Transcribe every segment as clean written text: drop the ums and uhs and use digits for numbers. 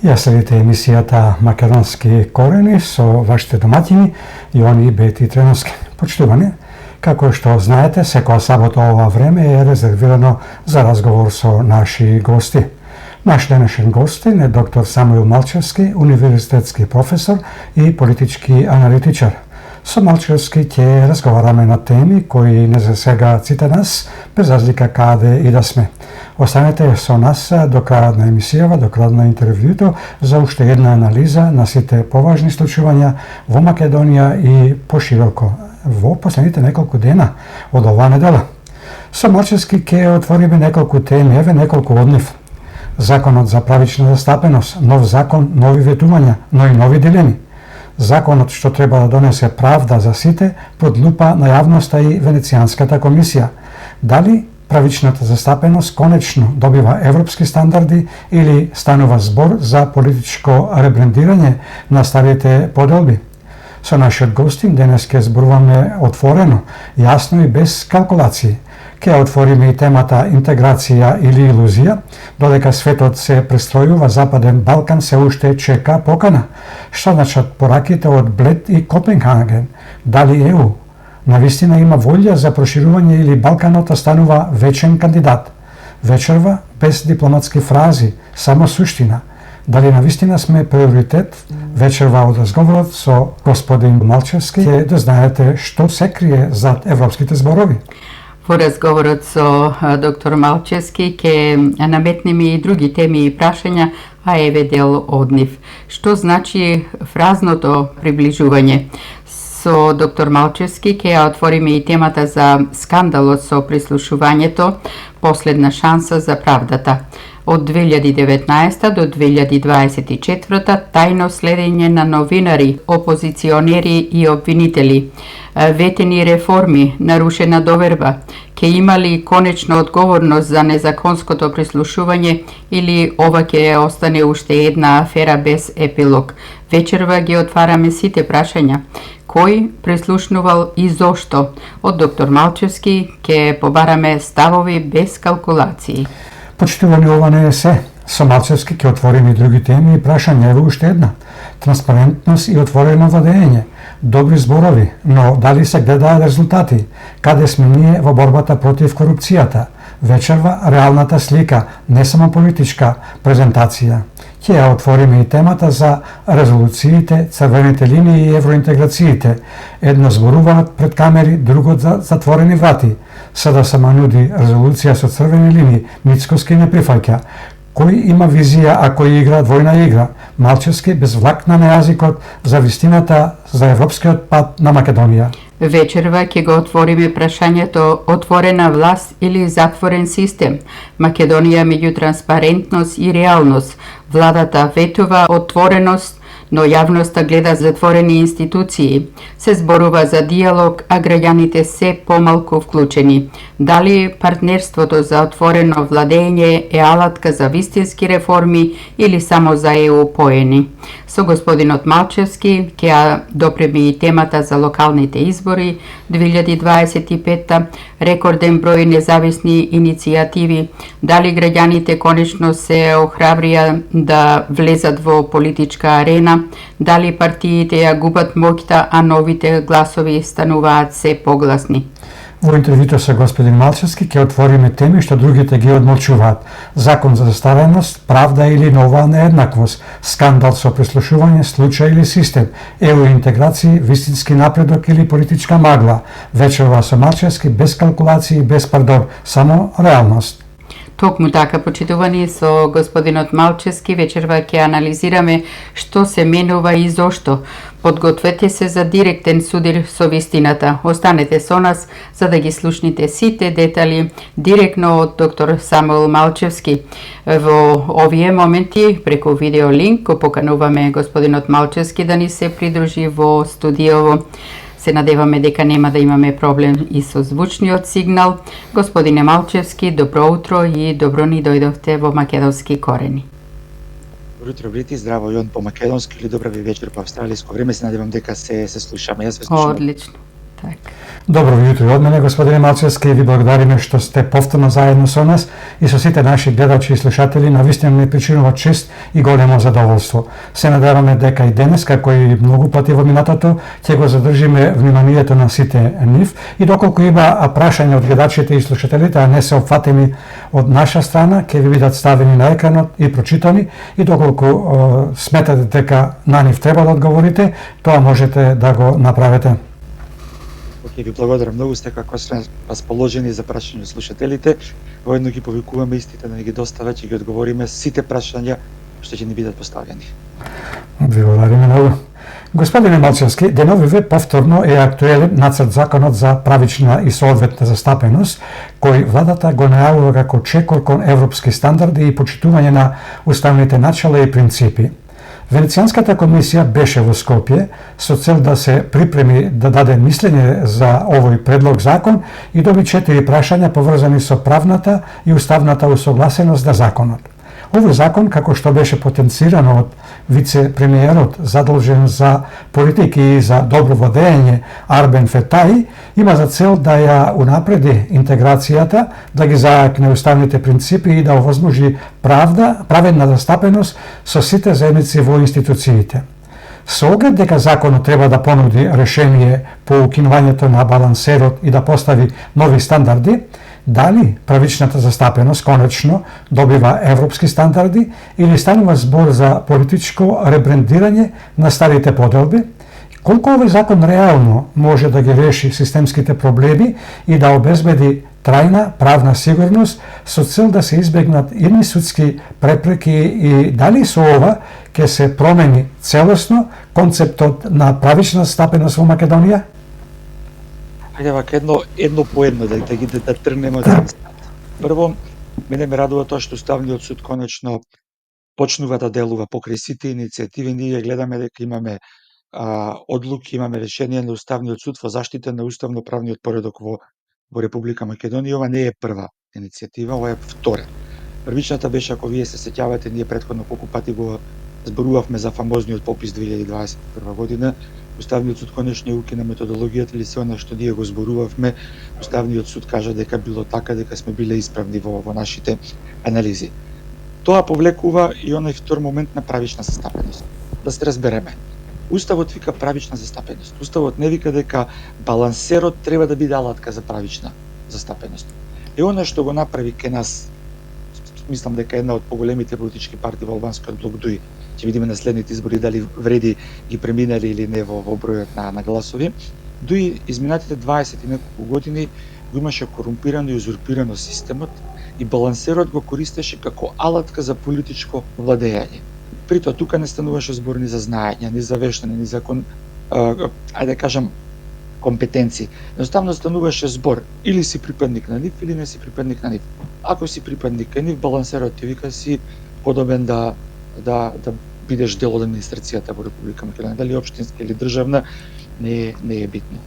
Ја следите емисијата Македонски корени со вашите домаќини Јони, Бети и Треновски. Почитувани, како што знаете, секоја сабота ова време е резервирано за разговор со наши гости. Наш денешен гостин е доктор Самуил Малчевски, универзитетски професор и политички аналитичар. Со Малчевски ќе разговараме на теми кои не засега сите нас, без разлика каде и да сме. Останете со нас до крајот на емисијава, до крајот на интервјуто, за уште една анализа на сите поважни случувања во Македонија и пошироко во последните неколку дена од оваа недела. Со Малчевски ќе отвориме неколку теми, еве неколку од нив. Законот за правична застапеност, нов закон, нови ветувања, но и нови дилеми. Законот што треба да донесе правда за сите под лупа на јавноста и Венецијанската комисија. Дали правичната застапеност конечно добива европски стандарди или станува збор за политичко ребрендирање на старите поделби? Со нашиот гостин денес ќе зборуваме отворено, јасно и без калкулации. Ќе отвориме и темата интеграција или илузија, додека светот се пристројува, Западен Балкан се уште чека покана. Што значат пораките од Блед и Копенхаген? Дали ЕУ навистина има волја за проширување или Балканот останува вечен кандидат? Вечерва без дипломатски фрази, само суштина. Дали навистина сме приоритет? Вечерва од разговорот со господин Малчевски ќе дознаете што се крие зад европските зборови. Во разговорот со доктор Малчевски ќе наметнеме и други теми и прашања, а еве дел од нив. Што значи фразното приближување? Со доктор Малчевски ќе ја отвориме и темата за скандалот со прислушувањето, последна шанса за правдата. Од 2019 до 2024 тајно следење на новинари, опозиционери и обвинители, ветени реформи, нарушена доверба, ќе има ли конечно одговорност за незаконското прислушување или ова ќе остане уште една афера без епилог? Вечерва ги отвараме сите прашања. Кој прислушнувал и зошто? Од доктор Малчевски ќе побараме ставови без калкулации. Почитувани, ова не е се. Со Малчевски ќе отвориме и други теми и прашања, ево уште една. Транспарентност и отворено владење. Добри зборови, но дали се гледаат резултати? Каде сме ние во борбата против корупцијата? Вечерва реалната слика, не само политичка презентација. Ќе ја отвориме и темата за резолуциите, црвените линии и евроинтеграциите. Едно зборуваат пред камери, другот за затворени врати. Сада сама нуди резолуција со црвени линии, Мицкоски не прифаќа. Кој има визија, а кој игра двојна игра? Малчевски без влакна на јазикот за вистината за европскиот пат на Македонија. Вечерва ќе го отвориме прашањето отворена власт или затворен систем. Македонија меѓу транспарентност и реалност. Владата ветува отвореност, но јавноста гледа затворени институции. Се зборува за диалог, а граѓаните се помалку вклучени. Дали партнерството за отворено владење е алатка за вистински реформи или само за ЕУ поени? Со господинот Малчевски ќе ја допреме и темата за локалните избори 2025, рекорден број независни иницијативи, дали граѓаните конечно се охрабрија да влезат во политичка арена, дали партиите ја губат моќта, а новите гласови стануваат се погласни. Во интервјуто со господин Малчевски ќе отвориме теми што другите ги одмолчуваат. Закон за застареност, правда или нова нееднаквост, скандал со прислушување, случај или систем, ЕУ интеграција, вистински напредок или политичка магла. Вечерва со Малчевски без калкулации, без пардон, само реалност. Токму така, почитувани, со господинот Малчевски вечерва ќе анализираме што се менува и зошто. Подгответе се за директен судир со вистината. Останете со нас за да ги слушните сите детали директно од доктор Самуил Малчевски. Во овие моменти преку видеолинк го покануваме господинот Малчевски да ни се придружи во студиово. Се надеваме дека нема да имаме проблем и со звучниот сигнал. Господине Малчевски, добро утро и добро ни дојдовте во Македонски корени. Добро утро, Брити, здраво Јон по македонски или добра ви вечер по австралиско време. Се надевам дека се слушаме. Јас ве слушам. Одлично. Добро јутро од мене, господине Малчевски, ви благодариме што сте повторно заедно со нас и со сите наши гледачи и слушатели. Навистина ми причинува чест и големо задоволство. Се надеваме дека и денес, како и многу пати во минатото, ќе го задржиме вниманието на сите нив и доколку има прашања од гледачите и слушателите, а не се опфатени од наша страна, ќе ви бидат ставени на екранот и прочитани и доколку сметате дека на нив треба да одговорите, тоа можете да го направите. Ќе ви благодарам многу, сте како сме расположени за прашање од слушателите. Воедно ги повикуваме истите да ни ги достават и ги одговориме сите прашања што ќе ни бидат поставени. Ви благодариме многу. Господине Малчевски, деновиве повторно е актуелен нацрт законот за правична и соодветна застапеност, кој владата го најавува како чекор кон европски стандарди и почитување на уставните начала и принципи. Венецијанската комисија беше во Скопје со цел да се припреми да даде мислење за овој предлог закон и доби 4 прашања поврзани со правната и уставната усогласеност на законот. Овој закон, како што беше потенцирано од вице-премиерот задолжен за политики и за добро водење Арбен Фетаи, има за цел да ја унапреди интеграцијата, да ги заакне уставните принципи и да овозможи праведна застапеност со сите заедници во институциите. Со оглед дека законот треба да понуди решение по укинувањето на балансерот и да постави нови стандарди, дали правичната застапеност конечно добива европски стандарди или станува збор за политичко ребрендирање на старите поделби, колку овој закон реално може да ги реши системските проблеми и да обезбеди трајна правна сигурност со цел да се избегнат идни судски препреки и дали со ова ќе се промени целосно концептот на правична застапеност во Македонија? Хајде вака едно по едно да тргнеме од едната. Прво, мене ме радува тоа што Уставниот суд конечно почнува да делува покрај сите иницијативи. Ние гледаме дека имаме одлуки, имаме решение на Уставниот суд во заштита на уставно-правниот поредок во Република Македонија. Ова не е прва иницијатива, ова е втора. Првичната беше, ако вие се сеќавате, ние претходно колку пати го зборувавме за фамозниот попис 2021 година. Уставниот суд конечно ја укина методологијата или се она што ние го зборувавме. Уставниот суд кажа дека било така, дека сме биле исправни во нашите анализи. Тоа повлекува и оној втор момент на правична застапеност. Да се разбереме. Уставот вика правична застапеност. Уставот не вика дека балансерот треба да биде алатка за правична застапеност. И она што го направи ке нас, мислам дека една од поголемите политички партии во албанскиот блок ДУИ, ќе видиме на следните избори дали вреди ги преминали или не во бројот на гласови. ДУИ изминатите 20 и неколку години го имаше корумпирано и узурпирано системот и балансерот го користеше како алатка за политичко владење. При тоа тука не стануваше збор ни за знаење, ни за вештање, ни за ајде да кажам компетенции. Едноставно стануваше збор или си припадник на нив или не си припадник на нив. Ако си припадник на нив, балансерот ти вика си подобен да бидеш дел од администрацијата во Република Македонија, дали општинска или државна, не е битно.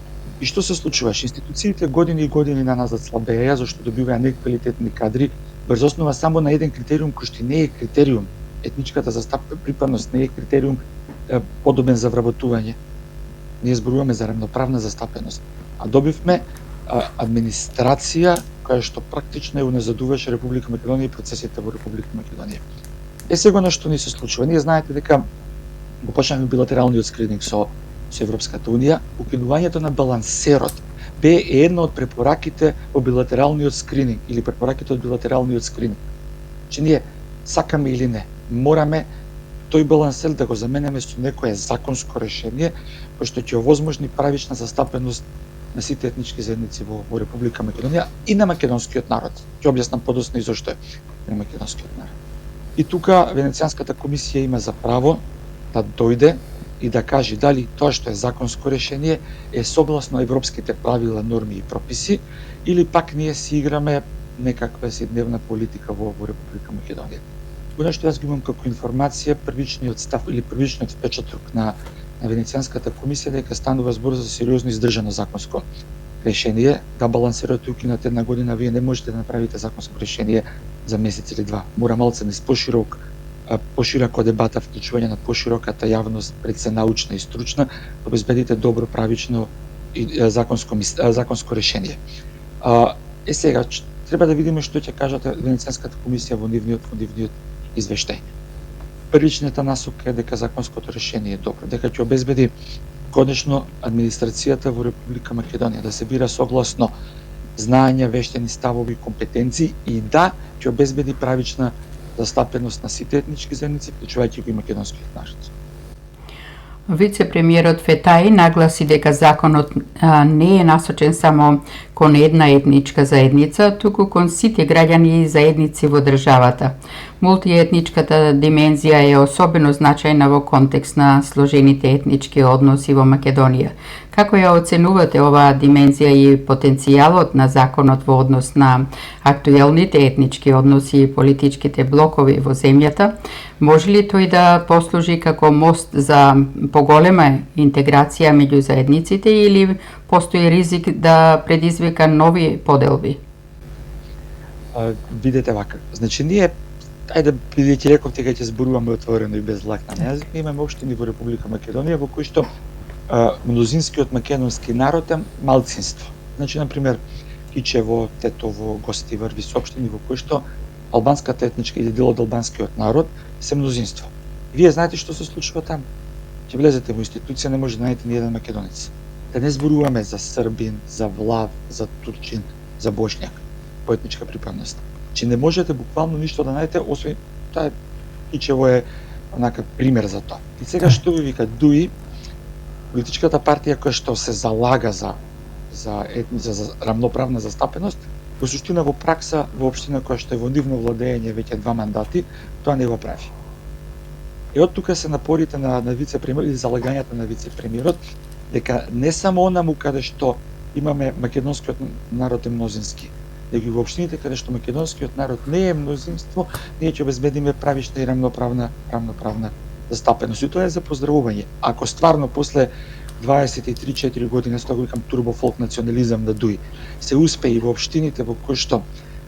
И што се случуваше? Институциите години и години на назад слабеја, зашто добиваја неквалитетни кадри, врз основа само на еден критериум кој што не е критериум. Етничката припадност не е критериум подобен за вработување. Ние зборуваме за равноправна застапеност. А добивме администрација која што практично ја уназадуваше Република Македонија и процесите во Република Македонија. Сега на што ни се случува. Ние знаете дека го почнавме билатералниот скрининг со Европската унија. Укинувањето на балансерот бе една од препораките во билатералниот скрининг или препораките од билатералниот скрининг. Че ние сакаме или не, мораме тој балансер да го заменеме со некое законско решение кој што ќе овозможни правична застапеност на сите етнички заедници во Република Македонија и на македонскиот народ. Ќе објаснам подоцна и зошто е на македонскиот народ. И тука Венецијанската комисија има за право да дојде и да каже дали тоа што е законско решение е согласно европските правила, норми и прописи или пак ние си играме некаква си дневна политика во Република Македонија. Она што јас го имам како информација, првичниот став или првичниот впечаток на Венецијанската комисија дека станува збор за сериозно издржано законско решение, да балансерот е укинат една година, вие не можете да направите законско решение за месец или два. Мора малце низ поширока дебата, вклучување на пошироката јавност, пред се научна и стручна, да обезбедите добро, правично законско решение. Сега треба да видиме што ќе кажат Венецијанската комисија во нивниот извештај. Првичната насока е дека законското решение е добро, дека ќе обезбеди конечно администрацијата во Република Македонија да се бира согласно знаења, вештини, ставови, компетенции и да ќе обезбеди правична застапеност на сите етнички заедници, вклучувајќи го и македонскиот народ. Вице-премиерот Фетаи нагласи дека законот не е насочен само кон една етничка заедница, туку кон сите граѓани и заедници во државата. Мултиетничката димензија е особено значајна во контекст на сложените етнички односи во Македонија. Како ја оценувате оваа димензија и потенцијалот на законот во однос на актуелните етнички односи и политичките блокови во земјата? Може ли тој да послужи како мост за поголема интеграција меѓу заедниците или постои ризик да предизвика нови поделби? Видете вака, значи ние ајде бидејќи рековте дека ќе зборуваме отворено и без лак на јазик, имаме општини во Република Македонија во кои што мнозинскиот македонски народ е малцинство. Значи, например, Кичево, Тетово, Гостивар, општини во кои што албанската етничка или дел од албанскиот народ се мнозинство. Вие знаете што се случува таму. Ќе влезете во институција, не може да најдете ни еден македонец. Да не зборуваме за србин, за влав, за турчин, за бошњак по етничка припадност. Че не можете буквално ништо да најдете, освен таа Кичево е онака пример за тоа. И сега што ви вика ДУИ, политичката партија која што се залага за рамноправна застапеност, во суштина во пракса во општина која што е во нивно владење веќе 2 мандати, тоа не го прави. И од тука се напорите на вице-премиер или залагањата на вице-премиерот дека не само онаму каде што имаме македонскиот народ е мнозински, него и во општините каде што македонскиот народ не е мнозинство, ние ќе обезбедиме правична и рамноправна застапеност. И тоа е за поздравување. Ако стварно после 23-4 години, што го викам турбофолк национализам на ДУИ, се успеи во општините во кои што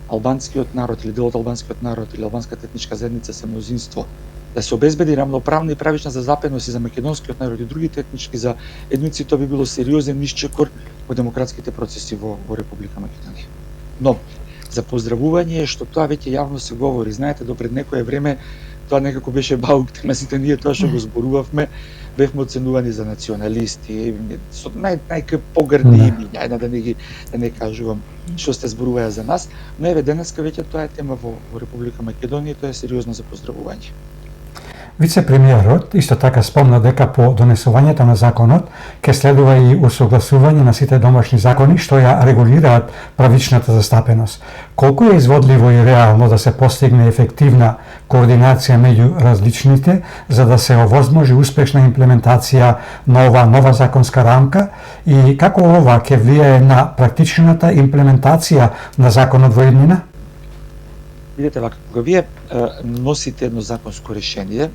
албанскиот народ или дел од албанскиот народ или албанската етничка заедница се мнозинство, да се обезбеди рамноправна и правична застапеност и за македонскиот народ и другите етнички заедници, тоа би било сериозен исчекор во демократските процеси во Република Македонија. Но за поздравување е што тоа веќе јавно се говори. Знаете, до пред некое време тоа некако беше баук тема, сите ние тоа што го зборувавме, бевме оценувани за националисти, со погрди имиња, да не кажувам што сте зборуваа за нас, но еве денеска веќе тоа е тема во Република Македонија, тоа е сериозно за поздравување. Вице-премиерот исто така спомна дека по донесувањето на законот ќе следува и усогласување на сите домашни закони што ја регулираат правичната застапеност. Колку е изводливо и реално да се постигне ефективна координација меѓу различните за да се овозможи успешна имплементација на ова нова законска рамка и како ова ќе влијае на практичната имплементација на законот во иднина? Видете вака, кога вие носите едно законско решение,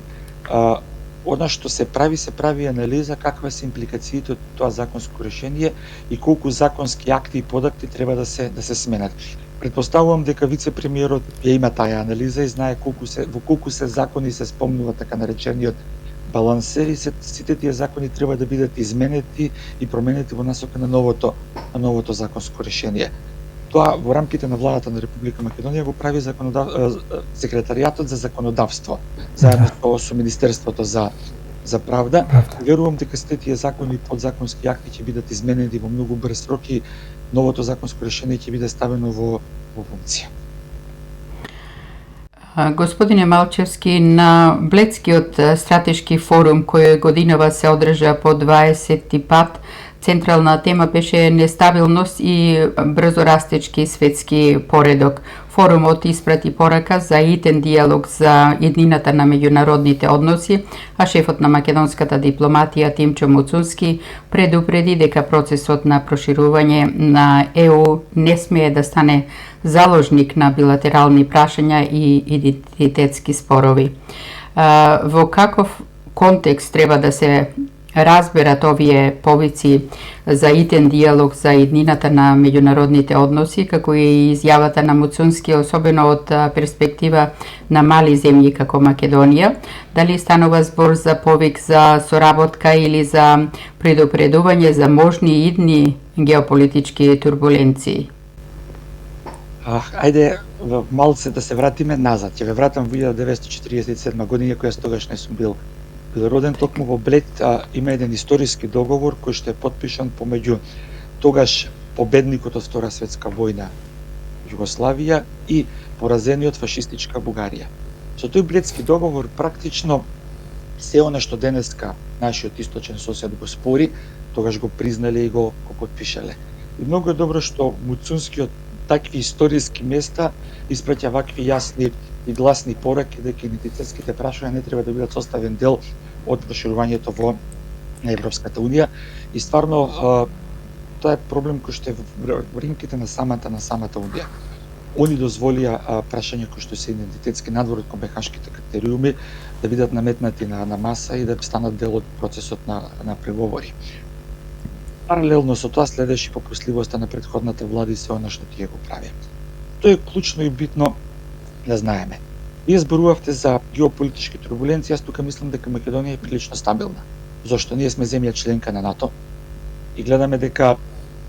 она што се прави анализа каква се импликациите од тоа законско решение и колку законски акти и подакти треба да се сменат. Предпоставувам дека вице-премиерот ја има таа анализа и знае во колку се закони се спомнува така наречениот балансер и сите тие закони треба да бидат изменети и променети во насока на новото законско решение. Тоа во рамките на владата на Република Македонија го прави секретаријатот за законодавство, заедно со Министерството за правда. Верувам дека сите тие закони и подзаконски акти ќе бидат изменени во многу брз рок и новото законско решение ќе биде ставено во функција. Господине Малчевски, на Бледскиот стратешки форум кој годинава се одржа по 20 пат, централна тема беше нестабилност и брзорастечки светски поредок. Форумот испрати порака за итен диалог за иднината на меѓународните односи, а шефот на македонската дипломатија Тимчо Муцунски предупреди дека процесот на проширување на ЕУ не смее да стане заложник на билатерални прашања и идентитетски спорови. Во каков контекст треба да се разберат овие повици за итен диалог за иднината на меѓународните односи, како и изјавата на Муцунски, особено од перспектива на мали земји како Македонија, дали станува збор за повик за соработка или за предупредување за можни идни геополитички турбуленции? Ајде малце да се вратиме назад. Ќе ве вратам во 1947 година, која тогаш не сум бил роден. Токму во Блед има еден историски договор кој што е потпишан помеѓу тогаш победникот од Втора светска војна Југославија и поразениот фашистичка Бугарија. Со тој Бледски договор практично се она што денеска нашиот источен сосед го спори, тогаш го признале и го потпишале. И многу е добро што Муцунски од такви историски места испраќа вакви јасни и гласни пораки дека идентитетските прашања не треба да бидат составен дел од проширувањето во Европската унија. И стварно тоа е проблем кој што е во рамките на самата унија. Они дозволија прашања кои што се идентитетски надвор од копенхашките критериуми да бидат наметнати на маса и да станат дел од процесот на преговори. Паралелно со тоа следеше попустливоста на претходната влада и се она што тие го правеа. Тоа е клучно и битно да знаеме. Вие зборувавте за геополитички турбуленции, јас тука мислам дека Македонија е прилично стабилна. Зошто ние сме земја членка на НАТО и гледаме дека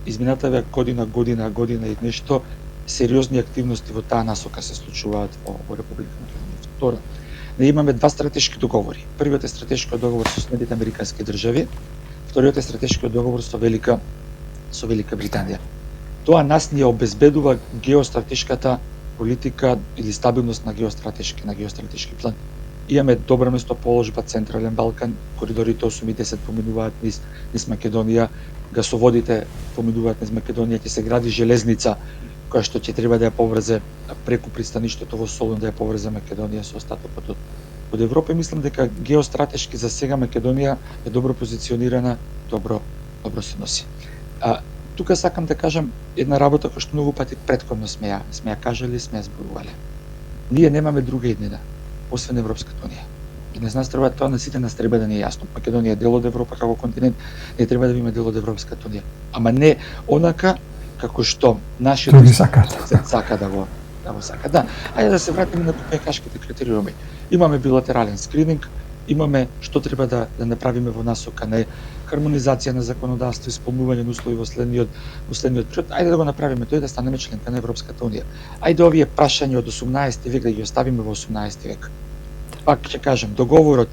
изминатава година и нешто сериозни активности во таа насока се случуваат во Република Македонија. Второ, ние имаме два стратешки договори. Првиот е стратешкиот договор со Соединетите американски држави, вториот е стратешкиот договор со Велика Британија. Тоа нас ни обезбедува геостратешката политика или стабилност на геостратешки план. Имаме добра местоположба Централен Балкан, коридорите 8 и 10 поминуваат низ Македонија, гасоводите поминуваат низ Македонија, ќе се гради железница која што ќе треба да ја поврзе преку пристаништето во Солун, да ја поврзе Македонија со остатокот од Европа. Мислам дека геостратешки за сега Македонија е добро позиционирана, добро се носи. Тука сакам да кажам една работа која што многу пати претходно сме ја кажали, сме ја зборувале. Ние немаме друга иднина освен Европската унија. И не нас треба тоа на сите нас треба да не е јасно. Македонија е дел од Европа како континент, не треба да биме дел од Европската унија. Ама не онака како што нашите сака да го сака. Да, ајде да се вратиме на копенхашките критериуми. Имаме билатерален скрининг, имаме што треба да направиме во насока на хармонизација на законодавство, исполнување на услови во следниот период. Ајде да го направиме тој да станеме членка на Европската унија. Ајде овие прашања од 18 век да ги оставиме во 18 век. Пак ќе кажам, договорот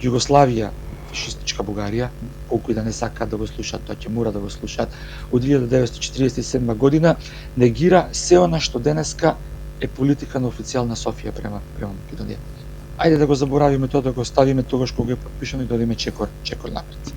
Југославија фашистичка Бугарија, колку и да не сакаат да го слушаат, тоа ќе мора да го слушаат, од 1947 година негира се она што денеска е политика на официјална Софија према Македонија. Ајде да го заборавиме тоа, да го оставиме тогаш кога е потпишано и да одиме чекор напред.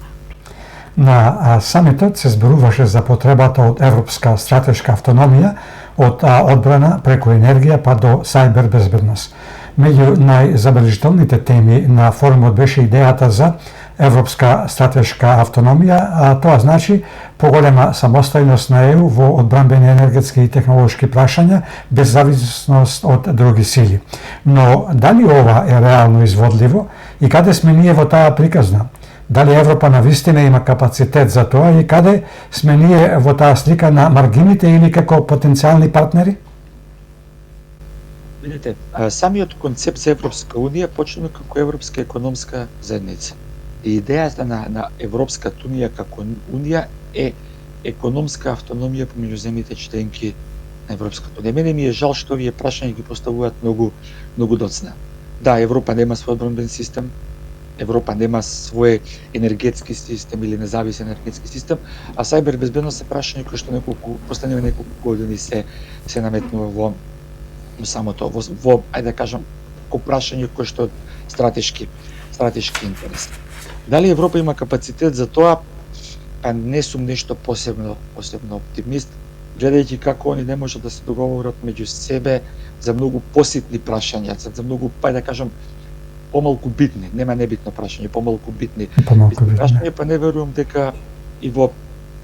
На самитот се зборуваше за потребата од европска стратешка автономија, од одбрана преку енергија па до сајбер безбедност. Меѓу најзабележителните теми на форумот беше идејата за европска стратешка автономија, а тоа значи поголема самостојност на ЕУ во одбранбени енергетски и технолошки прашања без зависност од други сили. Но дали ова е реално изводливо и каде сме ние во таа приказна? Дали Европа навистина има капацитет за тоа и каде сме ние во таа слика на маргините или како потенцијални партнери? Видите, самиот концепт за Европска унија почнува како Европска економска заедница. И идејата на Европската унија како унија е економска автономија помеѓу земјите членки на Европската унија. Мене ми е жал што овие прашања ги поставуваат многу доцна. Да, Европа нема свој одбранбен систем, Европа нема свој енергетски систем или независен енергетски систем, а сајбер безбедност е прашање кој што последниве неколку години се наметнува во самото во ајде да кажам прашање кој што е стратешки интерес. Дали Европа има капацитет за тоа? Па не сум нешто посебно оптимист, гледајќи како они не можат да се договорат меѓу себе за многу поситни прашања, за многу, ајде да кажам, помалку битни, нема небитно прашање, помалку битни прашања, па не верувам дека и во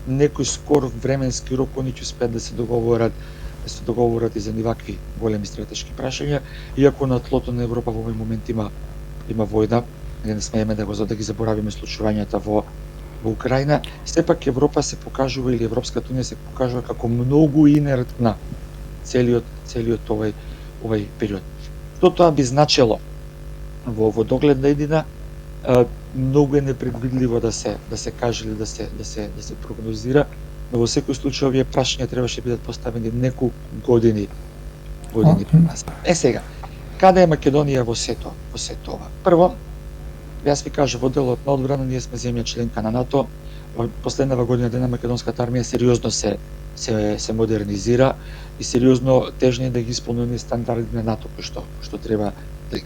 некој скор временски рок они ќе успеат да се договорат и за нивакви големи стратешки прашања, иако на тлото на Европа во овој момент има војна, не смееме да ги заборавиме случувањата во во Украина, сепак Европа се покажува или Европската унија се покажува како многу инертна целиот овај период. Што тоа би значело во догледна иднина? Многу е непредвидливо да се каже или да се прогнозира, но во секој случај овие прашања требаше да бидат поставени неколку години пред нас. Сега, каде е Македонија во сето ова? Прво, јас ви кажа, во делот на одбрана ние сме земја членка на НАТО. Во последнава година дена македонската армија сериозно се модернизира и сериозно тежни да ги исполни оние стандарди на НАТО што треба.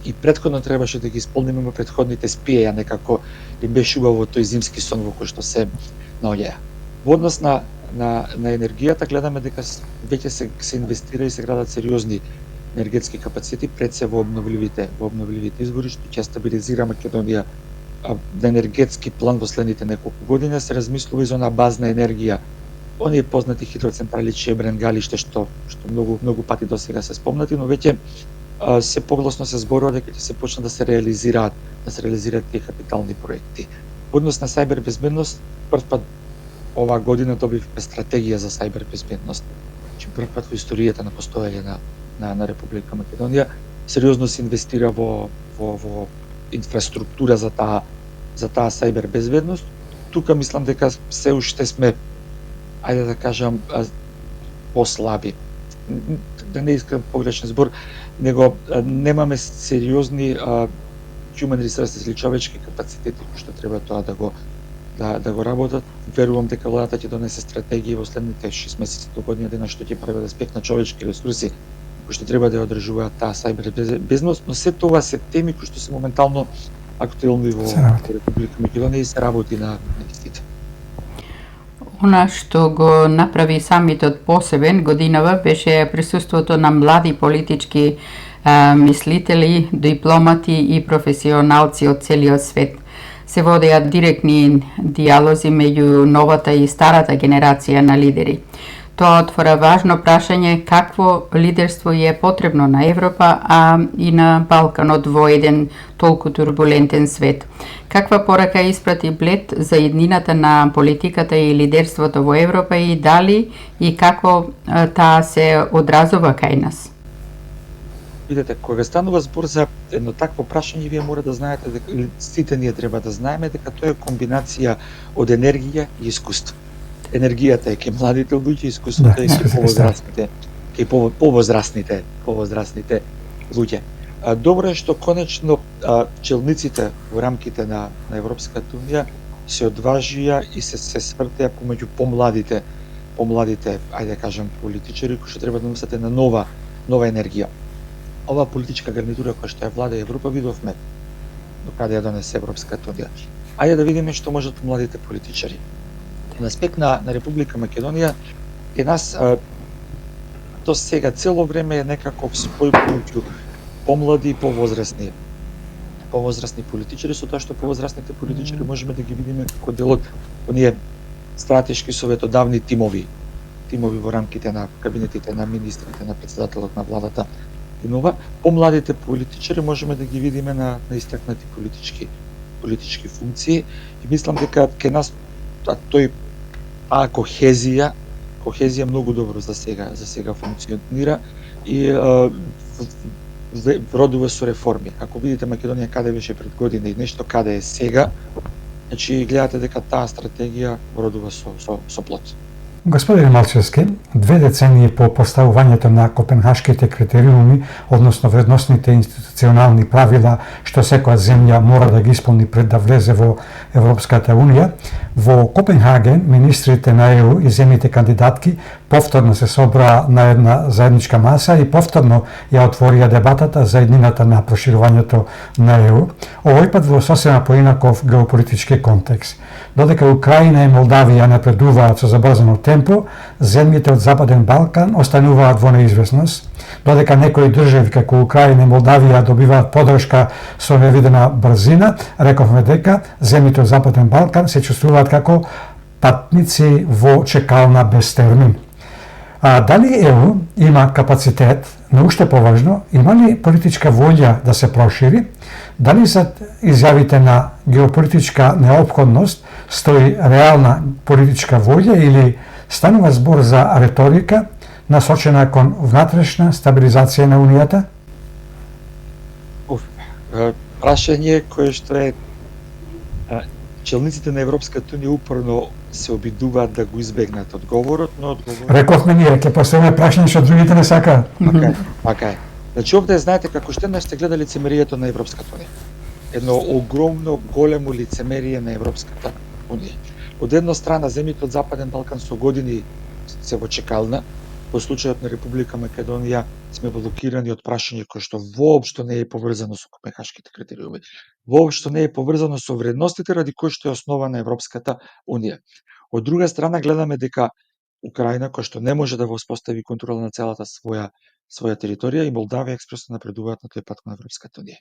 И претходно требаше да ги исполниме, но претходните спиеја некако им беше убаво тој зимски сон во кој што се наоѓаја. Во однос на енергијата гледаме дека веќе се инвестира и се градат сериозни енергетски капацитети, пред се во обновливите извори, што ќе стабилизира Македонија на енергетски план во следните неколку години. Се размислува и за она базна енергија, оние познати хидроцентрали Чебрен, Галиште, што многу пати досега се спомнати, но веќе се погласно се зборува дека ќе се почнат да се реализираат тие капитални проекти. Во однос на сајбер безбедност, прв пат оваа година добивме стратегија за сајбер безбедност. Прв пат во историјата на постоење на Република Македонија сериозно се инвестира во инфраструктура за таа сајбер безбедност. Тука мислам дека се уште сме, ајде да кажам, послаби. Да не искам погрешен збор, него немаме сериозни human resources или човечки капацитети што треба тоа да го работат. Верувам дека владата ќе донесе стратегија во следните 6 месеци до година дена што ќе прави аспект на човечки ресурси кои што треба да ја одржуваат таа сајбер безбедност, но се тоа се теми кои што се моментално актуелни во Република Македонија и се работи на истите. Она што го направи самитот посебен годинава беше присуството на млади политички мислители, дипломати и професионалци од целиот свет. Се водеа директни диалози меѓу новата и старата генерација на лидери. Тоа отвора важно прашање какво лидерство е потребно на Европа, а и на Балканот во еден толку турбулентен свет. Каква порака испрати Блед за иднината на политиката и лидерството во Европа и дали и како таа се одразува кај нас? Видете, кога станува збор за едно такво прашање, вие мора да знаете дека сите ние треба да знаеме дека тоа е комбинација од енергија и искуство. Енергијата е кај младите луѓе, искуството е кај повозрасните луѓе. Добро е што конечно челниците во рамките на Европската унија се одважија и се свртеа помеѓу помладите, ајде да кажам, политичари кои што треба да носат една нова енергија. Ова политичка гарнитура која што ја влада Европа видовме до каде ја донесе Европската унија. Ајде да видиме што можат младите политичари. На аспект на Република Македонија и нас до сега цело време е некаков спој помеѓу помлади и повозрасни политичари, со тоа што повозрасните политичари можеме да ги видиме како дел од оние стратешки советодавни тимови во рамките на кабинетите на министрите, на претседателот на владата и нова. Помладите политичари можеме да ги видиме на истакнати политички функции и мислам дека кај нас кохезија многу добро за сега функционира и родува со реформи. Ако видите Македонија каде беше пред година и нешто каде е сега, значи гледате дека таа стратегија родува со плод. Господин Малчевски, 2 децении по поставувањето на копенхашките критериуми, односно вредносните институционални правила што секоја земја мора да ги исполни пред да влезе во Европската унија, во Копенхаген министрите на ЕУ и земјите кандидатки повторно се собраа на една заедничка маса и повторно ја отворија дебатата за иднината на проширувањето на ЕУ, овој пат во сосема поинаков геополитички контекст. Додека Украина и Молдавија напредуваат со забрзано темпо, земјите од Западен Балкан остануваат во неизвестност, додека некои држави како Украина и Молдавија добиваат поддршка со невидена брзина, рековме дека земјите од Западен Балкан се чувствуваат како патници во чекална без термин. А дали ЕУ има капацитет, но уште поважно, има ли политичка волја да се прошири? Дали зад изјавите на геополитичка неопходност стои реална политичка волја или станува збор за реторика насочена кон внатрешна стабилизација на Унијата? Прашање кое што е челниците на Европската унија упорно се обидуваат да го избегнат одговорот, но одговорот... Рековме ние, ќе поставиме прашање што другите не сакаат. Така е. Значи, овде знаете како што сте гледа лицемерието на Европската унија. Едно огромно, големо лицемерие на Европската унија. Од една страна, земјите од Западен Балкан со години се во чекална. Во случајот на Република Македонија сме блокирани од прашање кое што воопшто не е поврзано со копенхашките критериуми. Воопшто не е поврзано со вредностите ради кои што е основана Европската унија. Од друга страна, гледаме дека Украина, која што не може да воспостави контрола на целата своја територија, и Молдавија експресно напредуваат на тој пат кон Европската унија.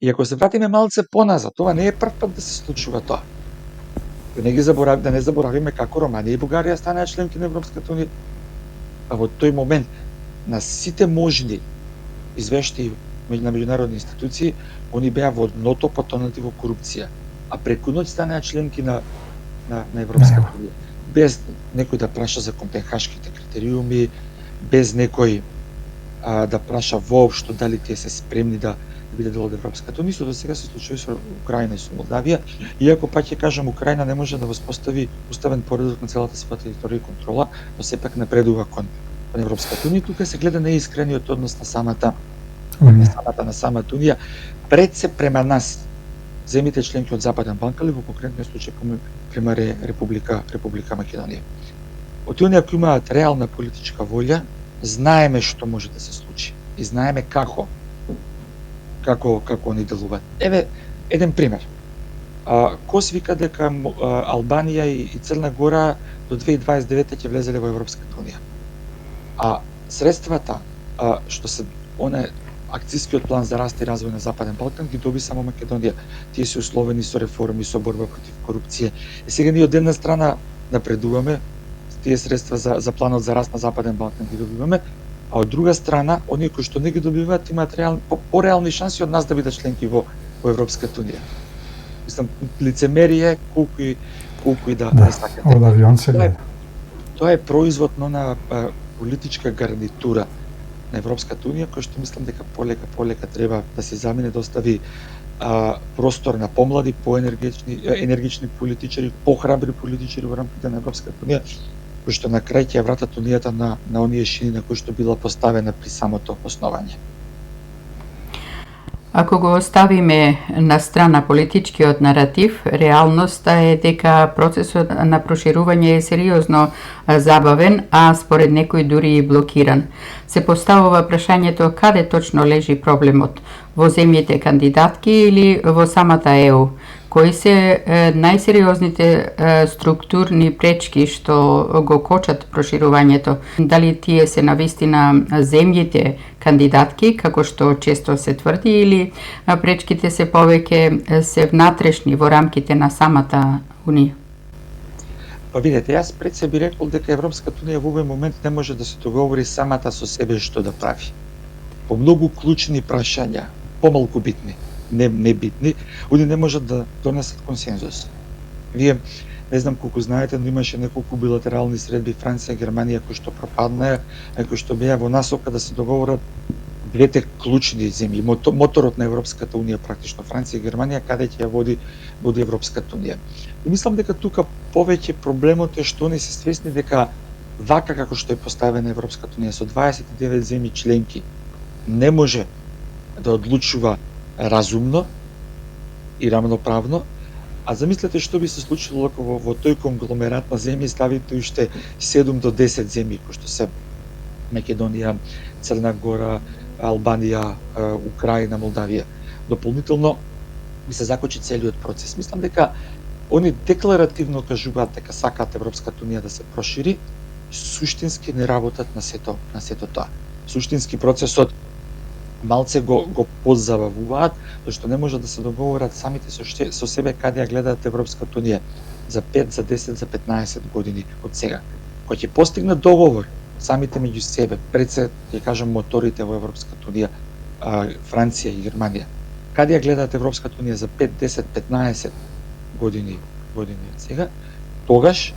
И ако се вратиме малце поназад, ова не е прв пат да се случува тоа. Да не заборавиме како Романија и Бугарија станаа членки на Европската унија. А во тој момент на сите можни извештаи на меѓународни институции, они беа во дното потонати во корупција, а преку ноќ станаа членки на Европската унија. Без некој да праша за копенхашките критериуми, без некој да праша воопшто дали тие се спремни да биде дел од Европската унија. Исто до сега се случува со Украина и со Молдавија, иако пак ќе кажам, Украина не може да воспостави уставен поредок на целата своја територија и контрола, но сепак напредува кон Европската унија. Тука се гледа неискрениот однос на самата унија, пред се према нас, земите членки од Западен Балкан, или во конкретниот случај према Република Македонија. Од тие ако имаат реална политичка волја, знаеме што може да се случи и знаеме како они делуваат. Еве еден пример. Кос вика дека Албанија и Црна Гора до 2029 ќе влезеле во Европската унија. А средствата што се акцијскиот план за раст и развој на Западен Балкан ги доби само Македонија. Тие се условени со реформи, со борба против корупција. И сега ние од една страна напредуваме, тие средства за планот за раст на Западен Балкан ги добиваме, а од друга страна, оние кои што не ги добиваат имаат пореални шанси од нас да бидат членки во Европската унија. Мислам, лицемерие колку и да сакате. Од авион се гледа. Тоа е производ на политичка гарнитура на Европската унија, кој што мислам дека полека треба да се замине, да остави простор на помлади, енергични политичари, похрабри политичари во рамките на Европската унија, кои што на крај ќе вратат унијата на оние шини на кои што била поставена при самото основање. Ако го оставиме на страна политичкиот наратив, реалноста е дека процесот на проширување е сериозно забавен, а според некои дури и блокиран. Се поставува прашањето каде точно лежи проблемот, во земјите кандидатки или во самата ЕУ? Кои се најсериозните структурни пречки што го кочат проширувањето? Дали тие се навистина земјите кандидатки, како што често се тврди, или пречките се повеќе се внатрешни во рамките на самата Унија? Па видете, јас пред се би рекол дека Европската унија во овој момент не може да се договори самата со себе што да прави. По многу клучни прашања, помалку битни, не битни, они не можат да донесат консензус. Вие не знам колку знаете, но имаше неколку билатерални средби Франција и Германија кои што пропаднаа, кои што беа во насока да се договорат двете клучни земји, моторот на Европската унија практично, Франција и Германија, каде ќе ја води Европската унија. И мислам дека тука повеќе проблемот е што они се свесни дека вака како што е поставена Европската унија со 29 земји членки не може да одлучува разумно и рамноправно, а замислете што би се случило ако во тој конгломерат на земји ставите уште 7 до 10 земји, кои што се Македонија, Црна Гора, Албанија, Украина, Молдавија. Дополнително би се закочи целиот процес. Мислам дека они декларативно кажуваат дека сакаат Европската унија да се прошири, суштински не работат на сето тоа. Суштински процесот малце го позабавуваат, зашто не може да се договорат самите со себе каде ја гледаат Европската унија за 5, за 10, за 15 години од сега. Кој ќе постигнат договор самите меѓу себе, пред се, ќе кажам, моторите во Европската унија, Франција и Германија, Каде ја гледате Европската унија за 5, 10, 15 години од сега, тогаш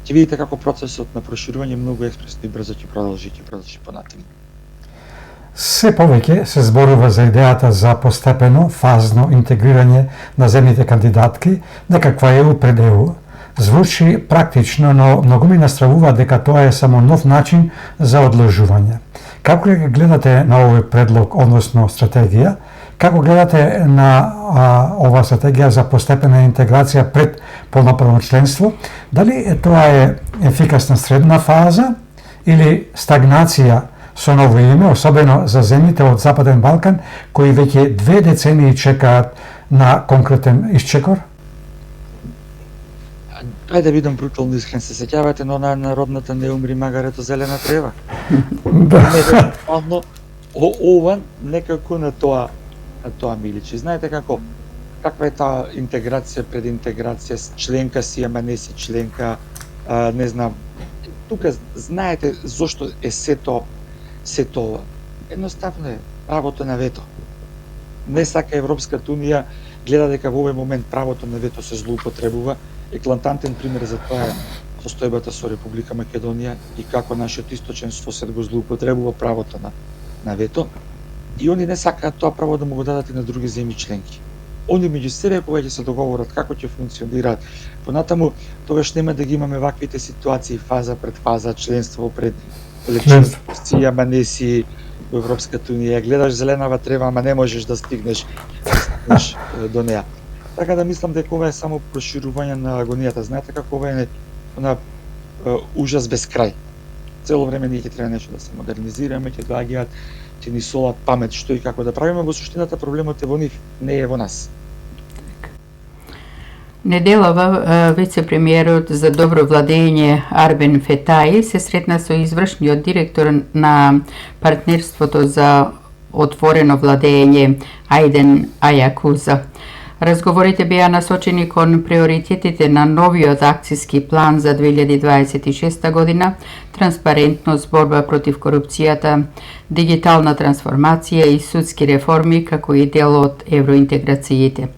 ќе видите како процесот на проширување многу експресно и брзо ќе продолжи понатаму. Се повеќе се зборува за идејата за постепено, фазно интегрирање на земјите кандидатки, некаква ЕУ пред ЕУ. Звучи практично, но многу ми настравува дека тоа е само нов начин за одложување. Како гледате на овој предлог, односно стратегија? Како гледате на ова стратегија за постепена интеграција пред полноправно членство? Дали тоа е ефикасна средна фаза или стагнација со ново име, особено за земјите од Западен Балкан, кои веќе 2 децении чекаат на конкретен исчекор? Ајде да бидам брутално искрен, се сеќавате на она народната не умри магарето зелена трева? Да. Ова некако на тоа ми личи. Знаете каква е таа интеграција пред интеграција, членка си, ама не си членка, не знам. Тука знаете зошто е сето ова. Едноставно е правото на вето. Не сака Европската унија, гледа дека во овој момент правото на вето се злоупотребува. Еклантантен пример за тоа е состојбата со Република Македонија и како нашиот источен сосед го злоупотребува правото на вето. И они не сакаат тоа право да му го дадат и на други земји членки. Они меѓу себе повеќе се договорат како ќе функционираат. Понатаму тогаш нема да ги имаме ваквите ситуации фаза пред фаза, членство пред членство, си, ама не си во Европската унија. Гледаш зеленава трева, ама не можеш да стигнеш до неа. Така да мислам дека ова е само проширување на агонијата. Знаете како ова е ужас без крај. Цело време ние ќе треба нешто да се модернизираме, ќе доаѓаат, ќе ни солат памет што и како да правиме, во суштината проблемот е во нив, не е во нас. Неделава вице-премиерот за добро владење Арбен Фетаи се сретна со извршниот директор на партнерството за отворено владење Ајден Ајакуза. Разговорите беа насочени кон приоритетите на новиот акциски план за 2026 година, транспарентност, борба против корупцијата, дигитална трансформација и судски реформи како и дел од евроинтеграциите.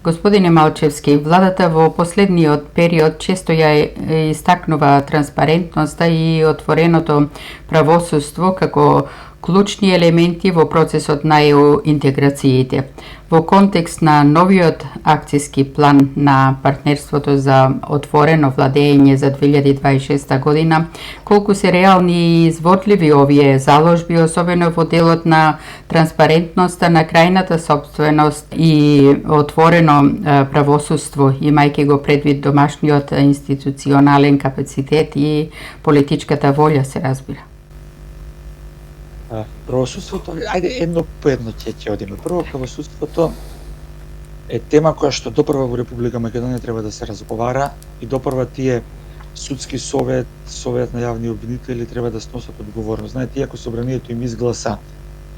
Господине Малчевски, владата во последниот период често ја истакнува транспарентноста и отвореното правосудство како клучни елементи во процесот на ЕУ интеграциите. Во контекст на новиот акциски план на партнерството за отворено владење за 2026 година, колку се реални и изворливи овие заложби, особено во делот на транспарентноста на крајната сопственост и отворено правосудство, имајќи го предвид домашниот институционален капацитет и политичката волја, се разбира. Правосудството, ајде едно по едно ќе одиме. Прво, правосудството е тема која што допрва во Република Македонија треба да се разговара и допрва тие судски совет на јавни обвинители треба да сносат одговорност. Знаете, иако собранието им изгласа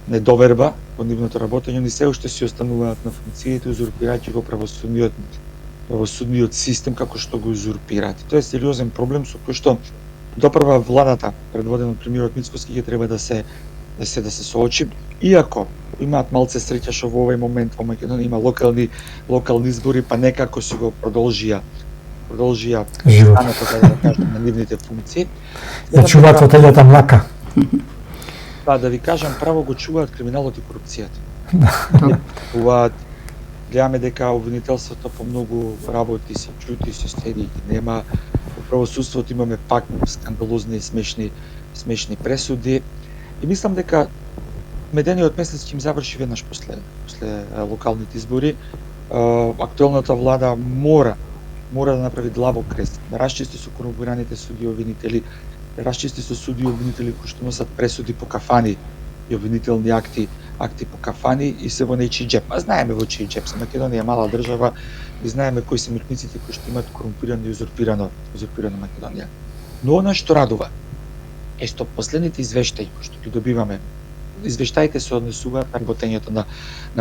недоверба во нивното работење, они се уште си остануваат на функциите, узурпирајќи го правосудниот систем како што го узурпираат. Тоа е сериозен проблем со кој што допрва владата, предводена од премиерот Мицкоски, ќе треба да се соочи, иако имаат малце среќа што во овој момент во Македонија има локални избори, па некако си го продолжија станото, да кажем, на нивните функции. Ја чуваат во телјата млака. Па да ви кажам, право го чуваат криминалот и корупцијата. Гледаме дека обвинителството по многу работи се чути, се следи, нема. Во правосудството имаме пак скандалозни и смешни пресуди. И мислам дека медениот месец ќе им заврши веднаш после локалните избори. Актуелната влада мора да направи длабок крест, да расчисти со корумпираните суди и обвинители, да расчисти со суди и обвинители кои што носат пресуди по кафани и обвинителни акти по кафани и се во нечи джеп. А знаеме во чиј джеп се. Македонија е мала држава и знаеме кои се митниците кои што имаат корумпирано и узурпирано Македонија. Но она што радува е што последните извештаи кои што ги добиваме, извештаите се однесуваат на работењето на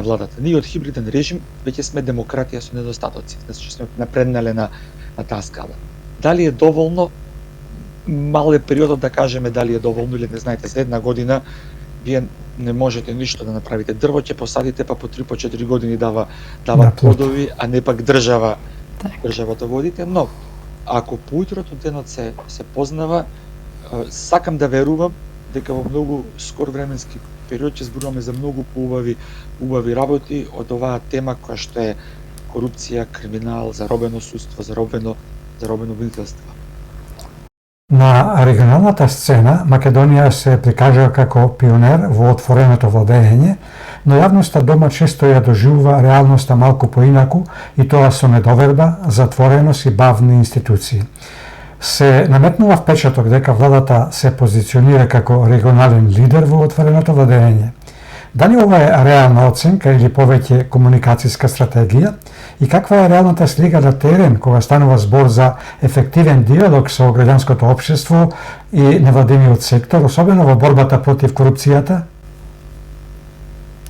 владата. Ние од хибриден режим веќе сме демократија со недостатоци, значи сме напреднале на таа скала. Дали е доволно? Мал е периодот да кажеме дали е доволно или не. Знаете, за една година вие не можете ништо да направите. Дрво ќе посадите, па по 3 по 4 години дава На плод. плодови, а не пак државата водите, но ако поутрото денот се познава, сакам да верувам дека во многу скор временски период ќе зборуваме за многу убави работи од оваа тема која што е корупција, криминал, заробено судство, заробено обвинителство. На регионалната сцена Македонија се прикажува како пионер во отвореното владење, но јавноста дома често ја доживува реалноста малку поинаку и тоа со недоверба, затвореност и бавни институции. Се наметнува впечаток дека владата се позиционира како регионален лидер во отвореното владење. Дали ова е реална оценка или повеќе комуникацијска стратегија и каква е реалната слика на терен кога станува збор за ефективен диалог со граѓанското општество и невладиниот сектор, особено во борбата против корупцијата?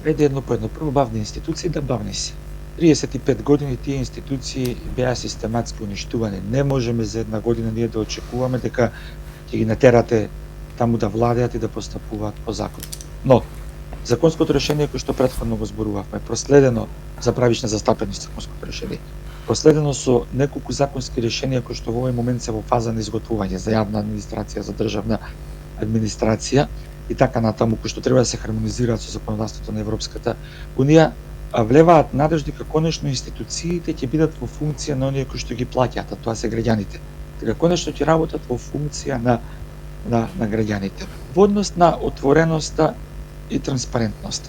Еде едно по едно. Прво, бавни институции, да бавни се. 35 години тие институции беа систематски уништувани. Не можеме за една година ние да очекуваме дека ќе ги натерате таму да владеат и да постапуваат по закон. Но законското решение кој што претходно го зборувавме, проследено за правична застапеност законското решение, проследено со неколку законски решенија кои што во овој момент се во фаза на изготвување за јавна администрација, за државна администрација и така натаму, кои што треба да се хармонизираат со законодавството на Европската Унија, влеваат надеж дека конечно институциите ќе бидат во функција на оние кои што ги плаќаат, а тоа се граѓаните. Дека конечно ќе работат во функција на граѓаните. Во однос на отвореноста и транспарентност.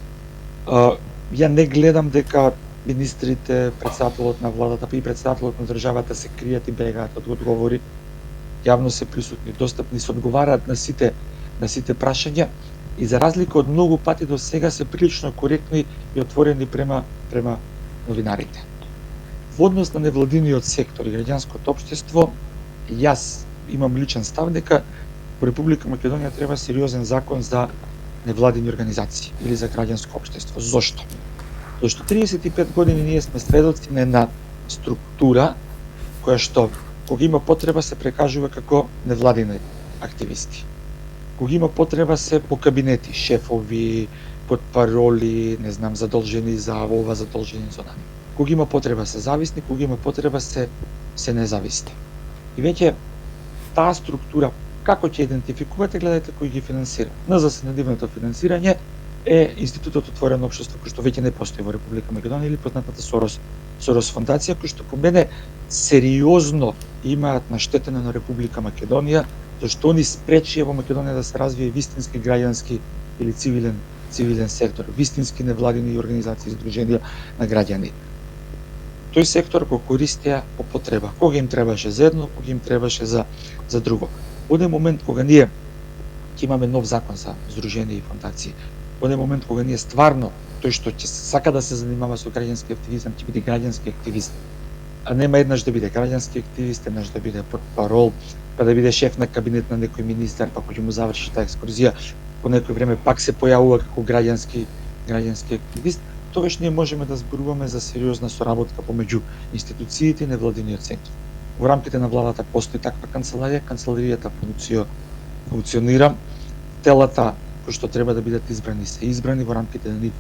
Ја не гледам дека министрите, председателот на владата, па и председателот на државата се кријат и бегаат од одговори. Јавно се присутни, достапни, се одговараат на сите прашања и за разлика од многу пати до сега се прилично коректни и отворени према новинарите. Во однос на невладиниот сектор и граѓанското општество, јас имам личен став дека во Република Македонија треба сериозен закон за невладини организации или за граѓанско општество. Зошто? Зашто 35 години ние сме сведоци на една структура која што кога има потреба се прекажува како невладини активисти. Кога има потреба се по кабинети, шефови, под пароли, не знам, задолжени за ова, задолжени за она. Кога има потреба се зависни, кога има потреба се независни. И веќе таа структура како ќе идентификувате, гледајте кој ги финансира. На заседнивното финансирање е Институтот Отворено општество, кој што веќе не постои во Република Македонија или познатата Сорос фондација, кој што по мене сериозно имаат наштетено на Република Македонија, зашто они спречија во Македонија да се развие вистински граѓански или цивилен сектор, вистински невладини организации, здруженија на граѓани. Тој сектор го користеа по потреба, кога им требаше за едно, кога им требаше за друго. Во еден момент кога ние ќе имаме нов закон за здруженија и фондации, во еден момент кога ние стварно тој што ќе сака да се занимава со граѓански активизам, ќе биде граѓански активист, а нема еднаш да биде граѓански активист, еднаш да биде портпарол, па да биде шеф на кабинет на некој министар, па кога ќе му заврши таа екскурзија, по некој време пак се појавува како граѓански активист, тогаш ние можеме да зборуваме за сериозна соработка помеѓу институциите и невладиниот сектор. Во рамките на владата постои таква канцеларија, канцеларијата функционира, телата кои што треба да бидат избрани се избрани, во рамките на нив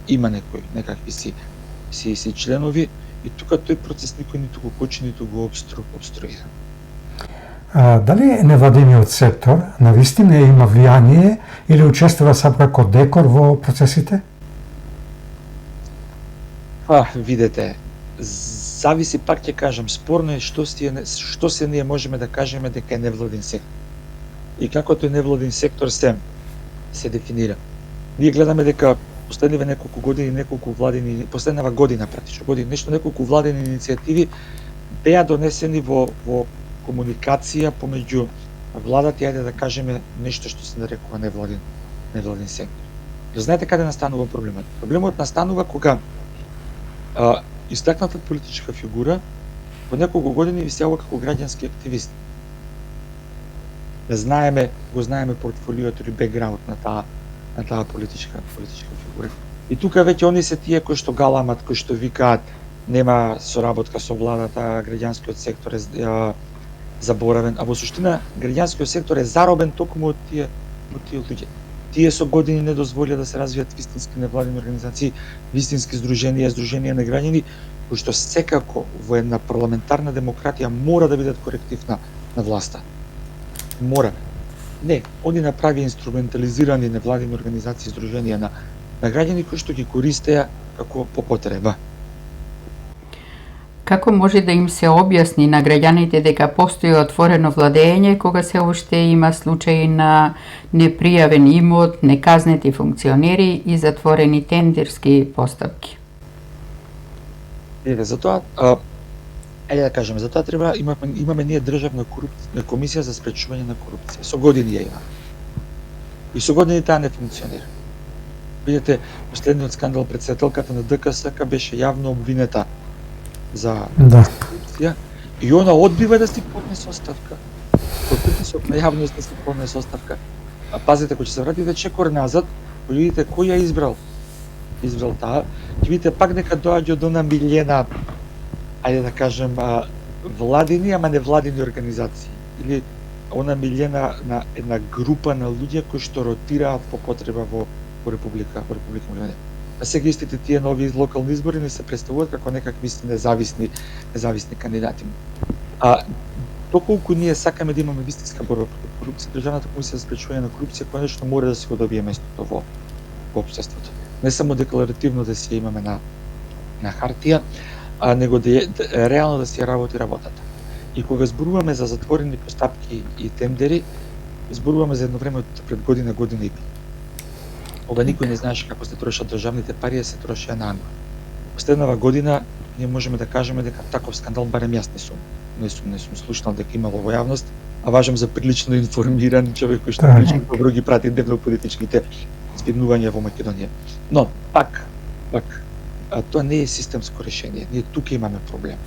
има некакви си членови и тука тој процес никој ниту го кочи, ниту го обструира. Дали невладиниот сектор навистина има влијание или учествува само како декор во процесите? Видете, зависи, пак ќе кажам, спорно е што се ние можеме да кажеме дека е невладин сектор. И како тој невладин сектор се дефинира. Ние гледаме дека последниве неколку години, последнава година практично, неколку владини иницијативи беа донесени во комуникација помеѓу владата и ајде да кажеме нешто што се нарекува невладин сектор. Знаете каде настанува проблемот? Проблемот настанува кога истакната политичка фигура во неколку години висела како граѓански активист. Го знаеме портфолиото или бекграунд на таа политичка фигура. И тука веќе они се тие кои што галамат, кои што викаат нема соработка со владата, граѓанскиот сектор е заборавен, а во суштина граѓанскиот сектор е заробен токму од тие луѓе. Тие со години не дозволија да се развијат вистински невладини организации, вистински здруженија на граѓани, кои што секако во една парламентарна демократија мора да бидат коректив на власта. Мора. Не, они направи инструментализирани невладини организации, здруженија на граѓани кои што ги користеа како по потреба. Како може да им се објасни на граѓаните дека постои отворено владење кога се уште има случаи на непријавен имот, неказнети функционери и затворени тендерски постапки? Затоа, да кажеме, затоа треба имаме ние државна комисија за спречување на корупција. Со години ја имаме. И со години таа не функционира. Видете, последниот скандал, претседателката на ДКСК беше јавно обвинета за корупција и она одбива да си поднесе оставка. Под притисок на јавност да си поднесе оставка. А пазите, кога ќе се вратите чекор назад, кога видите кој ја избрал таа, ќе видите пак дека доаѓа од она милена, ајде да кажем, владини, ама не владини организации. Или она милена на една група на луѓе кои што ротираат по потреба во Република Македонија. А сега истите тие нови локални избори не се представуваат како некакви независни кандидати. Доколку ние сакаме да имаме вистинска борба против корупција, Државната комисија за спречување на корупција конечно мора да си го добие местото во општеството. Не само декларативно да си имаме на хартија, него реално да си работи работата. И кога зборуваме за затворени постапки и тендери, зборуваме за едно време пред година и пол. Кога никој не знаеше како се трошат државните пари, се трошеа на ангро. Последнава година ние можеме да кажеме дека таков скандал барем јас не сум слушнал дека имало во јавност, а важам за прилично информиран човек кој што прилично добро ги прати дневно-политичките збиднувања во Македонија. Но пак тоа не е системско решение. Ние тука имаме проблем.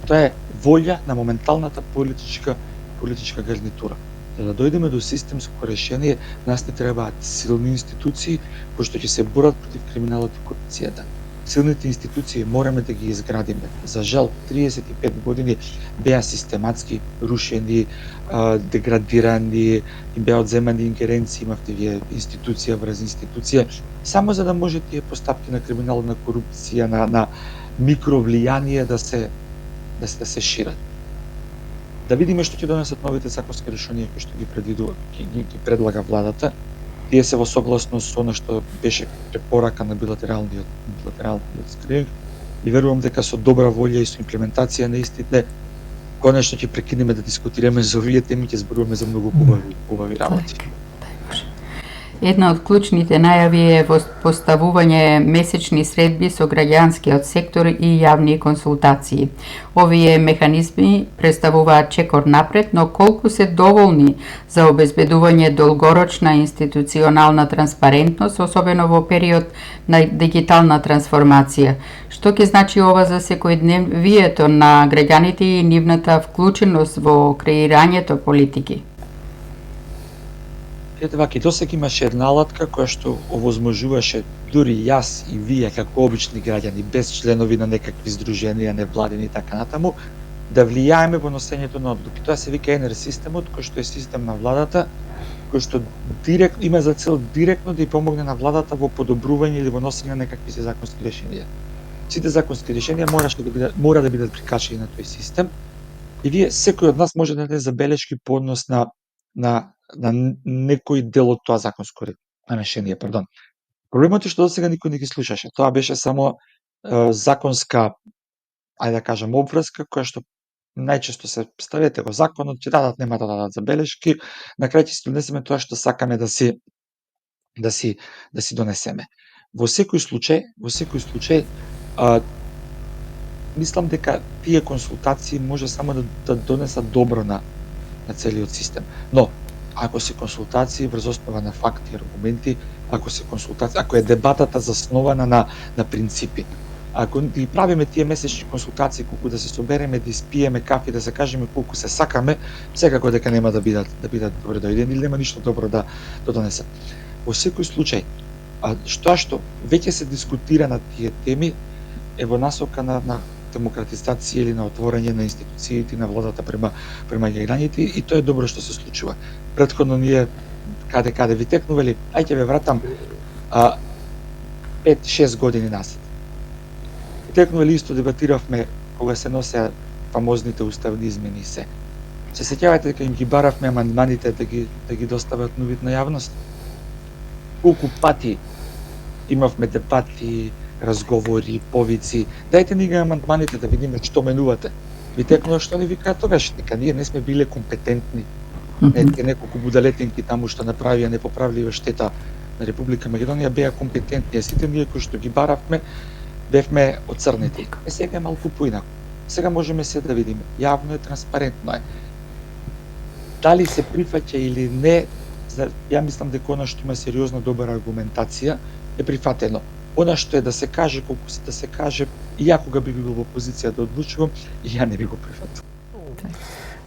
Тоа е волја на моменталната политичка гарнитура. За да дојдеме до системско решение, нас не требаат силни институции кои што ќе се борат против криминалот и корупцијата. Силните институции мораме да ги изградиме. За жал, 35 години беа систематски рушени, деградирани, им беа одземани ингеренции, имавте вие институција врз институција, само за да може тие постапки на криминал, на корупција, на микровлијание да се шират. Да видиме што ќе донесат новите законски решенија кои што ги предлага владата. Тие се во согласност со она што беше препорака на билатералниот скрининг и верувам дека со добра волја и со имплементација на истите конечно ќе прекинеме да дискутираме за овие теми, ќе зборуваме за многу убави работи. Една од клучните најави е поставување месечни средби со граѓанскиот сектор и јавни консултации. Овие механизми представуваат чекор напред, но колку се доволни за обезбедување долгорочна институционална транспарентност, особено во период на дигитална трансформација? Што ќе значи ова за секојдневието на граѓаните и нивната вклученост во креирањето политики? Ете вака, и досега имаше една алатка која што овозможуваше дури јас и вие како обични граѓани, без членови на некакви здруженија, невладини и така натаму, да влијаеме во носењето на одлуки. Тоа се вика ЕНР системот, кој што е систем на владата, кој што има за цел директно да ја помогне на владата во подобрување или во носење на некакви законски решенија. Сите законски решенија мора да бидат прикачени на тој систем и вие секој од нас може да даде забелешки по однос на некој дел од тоа законско решение, Проблемот е што досега никој не ги слушаше. Тоа беше само законска, ајде да кажам, обврска која што најчесто се ставете во законот, ќе дадат, нема да дадат забелешки, на крај ќе се донесеме тоа што сакаме да си донесеме. Во секој случај, мислам дека тие консултации може само да донесат добро на целиот систем. Но ако се консултации врз основа на факти и аргументи, ако е дебатата заснована на принципи, ако ги правиме тие месечни консултации колку да се собереме, да испиеме кафе, да се кажеме колку се сакаме, секако дека нема да бидат добро дојдени или нема ништо добро да донесат. Во секој случај, што веќе се дискутира на тие теми е во насока на демократизација или на отворање на институциите на владата према граѓаните и тоа е добро што се случува. Претходно ние каде ви текнували, ајде ве вратам 5-6 години назад. Текнували исто дебатиравме кога се носеа фамозните уставни измени се. Се сеќавате дека им ги баравме амандманите да ги достават на вид на јавност? Колку пати имавме дебати, разговори, повици, дајте ни ги амандманите да видиме што менувате. Ви текнува што ни викаат тогаш, дека ние не сме биле компетентни. Тие неколку будалетинки таму што направија непоправлива штета на Република Македонија беа компетентни, а сите ние кои што ги баравме бевме оцрнети. Сега е малку поинаку. Сега можеме се да видиме. Јавно е, транспарентно е. Дали се прифаќа или не, ја мислам дека она што има сериозно добра аргументација е прифатено. Она што е да се каже колку се да се каже, и ја кога би бил во позиција да одлучувам, и ја не би го прифатил.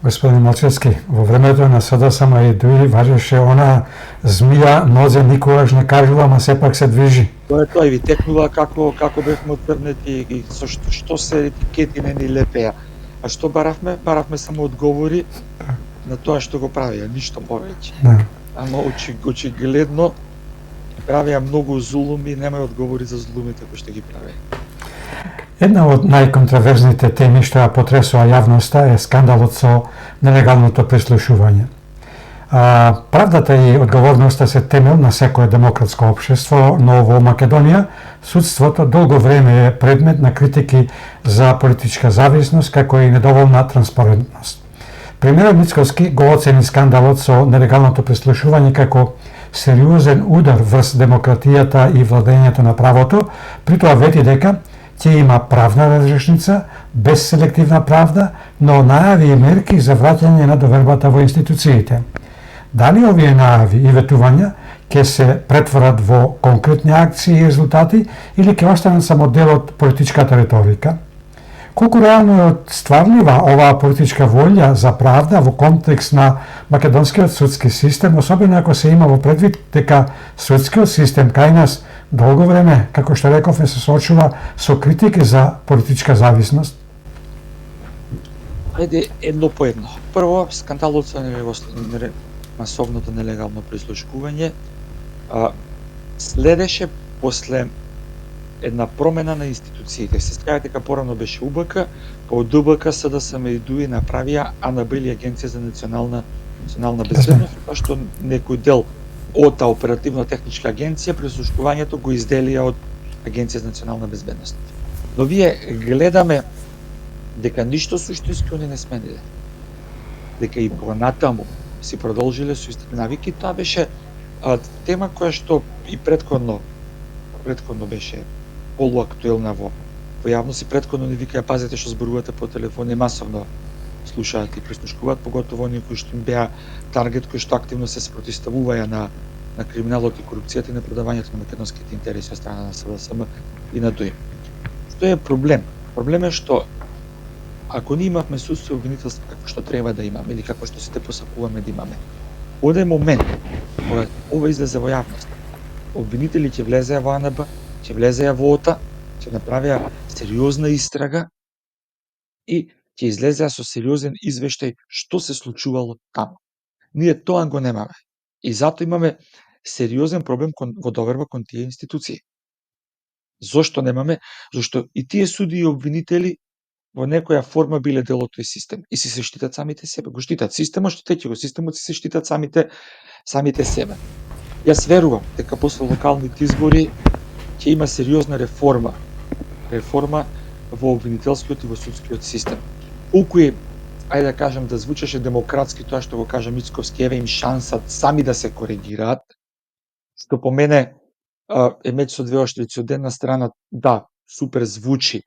Господин Малчевски, во времето на СДСМ и ДУИ важеше она змија нозе никогаш не кажува, ама сепак се движи. Тоа е тоа и ви текнува како бевме отврнети и со што се етикети не ни лепеа. А што баравме? Баравме само одговори на тоа што го правија, ништо повеќе. Да. Ама очигледно правеа многу зулуми, нема одговори за зулумите кои што ги правеа. Една од најконтроверзните теми што ја потресува јавноста е скандалот со нелегалното прислушување. Правдата и одговорноста се темел на секое демократско општество, но во Македонија судството долго време е предмет на критики за политичка зависност како и недоволна транспарентност. Премиерот Мицкоски го оцени скандалот со нелегалното прислушување како сериозен удар врз демократијата и владењето на правото, при тоа вети дека ќе има правна разрешница, без селективна правда, но најави и мерки за враќање на довербата во институциите. Дали овие најави и ветувања ќе се претворат во конкретни акции и резултати или ќе останат само дел од политичката риторика? Колку реално е стварлива оваа политичка волја за правда во контекст на македонскиот судски систем, особено ако се има во предвид дека судскиот систем кај нас долго време, како што рековме, се соочува со критики за политичка зависност? Ајде едно по едно. Прво, скандалот со масовното нелегално прислушкување следеше после една промена на институциите. Се сеќавате дека порано беше УБК, па од УБК СДСМ и ДУИ направија АНБ или Агенција за национална безбедност, тоа што некој дел од таа оперативно-техничка агенција прислушкувањето го изделија од Агенција за национална безбедност. Но вие гледаме дека ништо суштински они не смениле. Дека и понатаму си продолжиле со истите навики. Тоа беше тема која што и предходно беше полуактуелна во јавност и предходно ни викаја пазете што зборувате по телефон и масовно слушаат и прислушкуваат, поготово оние кои што им беа таргет, кои што активно се спротивставуваја на криминалот и корупцијата и на продавањето на македонските интереси од страна на СДСМ и на ДУИ. Што е проблем? Проблем е што ако ние имавме судство и обвинителство како што треба да имаме или како што сите посакуваме да имаме, оде момент кога ова излезе во јавност, обвинители ќе влезеа во АНБ, ќе влезеа во ОТА, ќе направеа сериозна истрага и ќе излезеа со сериозен извештај што се случувало таму. Ние тоа го немаме. И затоа имаме сериозен проблем во доверба кон тие институции. Зошто немаме? Зошто и тие суди и обвинители во некоја форма биле дел од тој систем и се штитат самите себе. Го штитат системот, штитејќи го системот се штитат самите себе. Јас верувам дека после локалните избори ќе има сериозна реформа во обвинителскиот и во судскиот систем. Колку е, ајде да кажам, да звучеше демократски тоа што го кажа Мицковски, еве им шанса сами да се коригираат, што по мене е меч со двеоштрици. Од една страна, да, супер звучи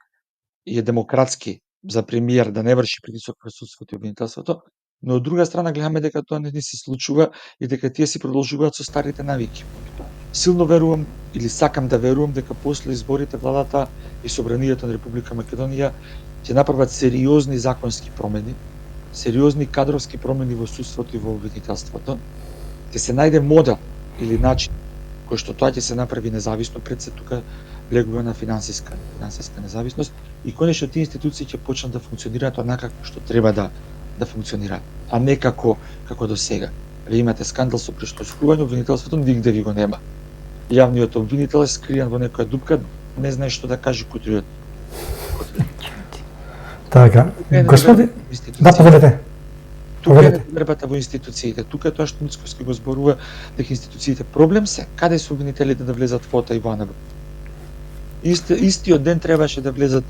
и е демократски за премиер да не врши притисок врз судството и обвинителството, но од друга страна гледаме дека тоа не се случува и дека тие си продолжуваат со старите навики. Силно верувам или сакам да верувам дека после изборите владата и собранието на Република Македонија ќе направат сериозни законски промени, сериозни кадровски промени во судството и во обвинителството. Ќе се најде модел или начин кој што тоа ќе се направи независно, пред се тука влегува на финансиска независност и конечно тие институции ќе почнат да функционираат онака како што треба да функционираат, а не како до сега. Ви имате скандал со пришкоцкување, обвинителството нигде ви го нема. Јавниот обвинител е скријан во некоја дупка, не знае што да каже кутриот. Така, господи, да поведете. Тука е довербата во институциите. Тука е тоа што Мицкоски го зборува, дека институциите проблем се, каде се обвинителите да влезат во ОТА и ВАНБ. Истиот ден требаше да влезат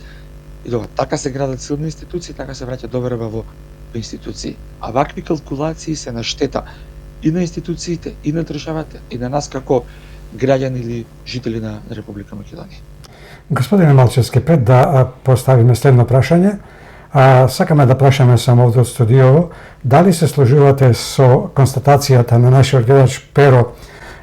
и добро, така се градат силни институции, така се враќа доверба во институции. А вакви калкулации се на штета и на институциите, и на државата, и на нас како граѓани или жители на Република Македонија. Господине Малчевски, пред да поставиме следно прашање, сакаме да прашаме само од студиово, дали се сложувате со констатацијата на нашиот гледач Перо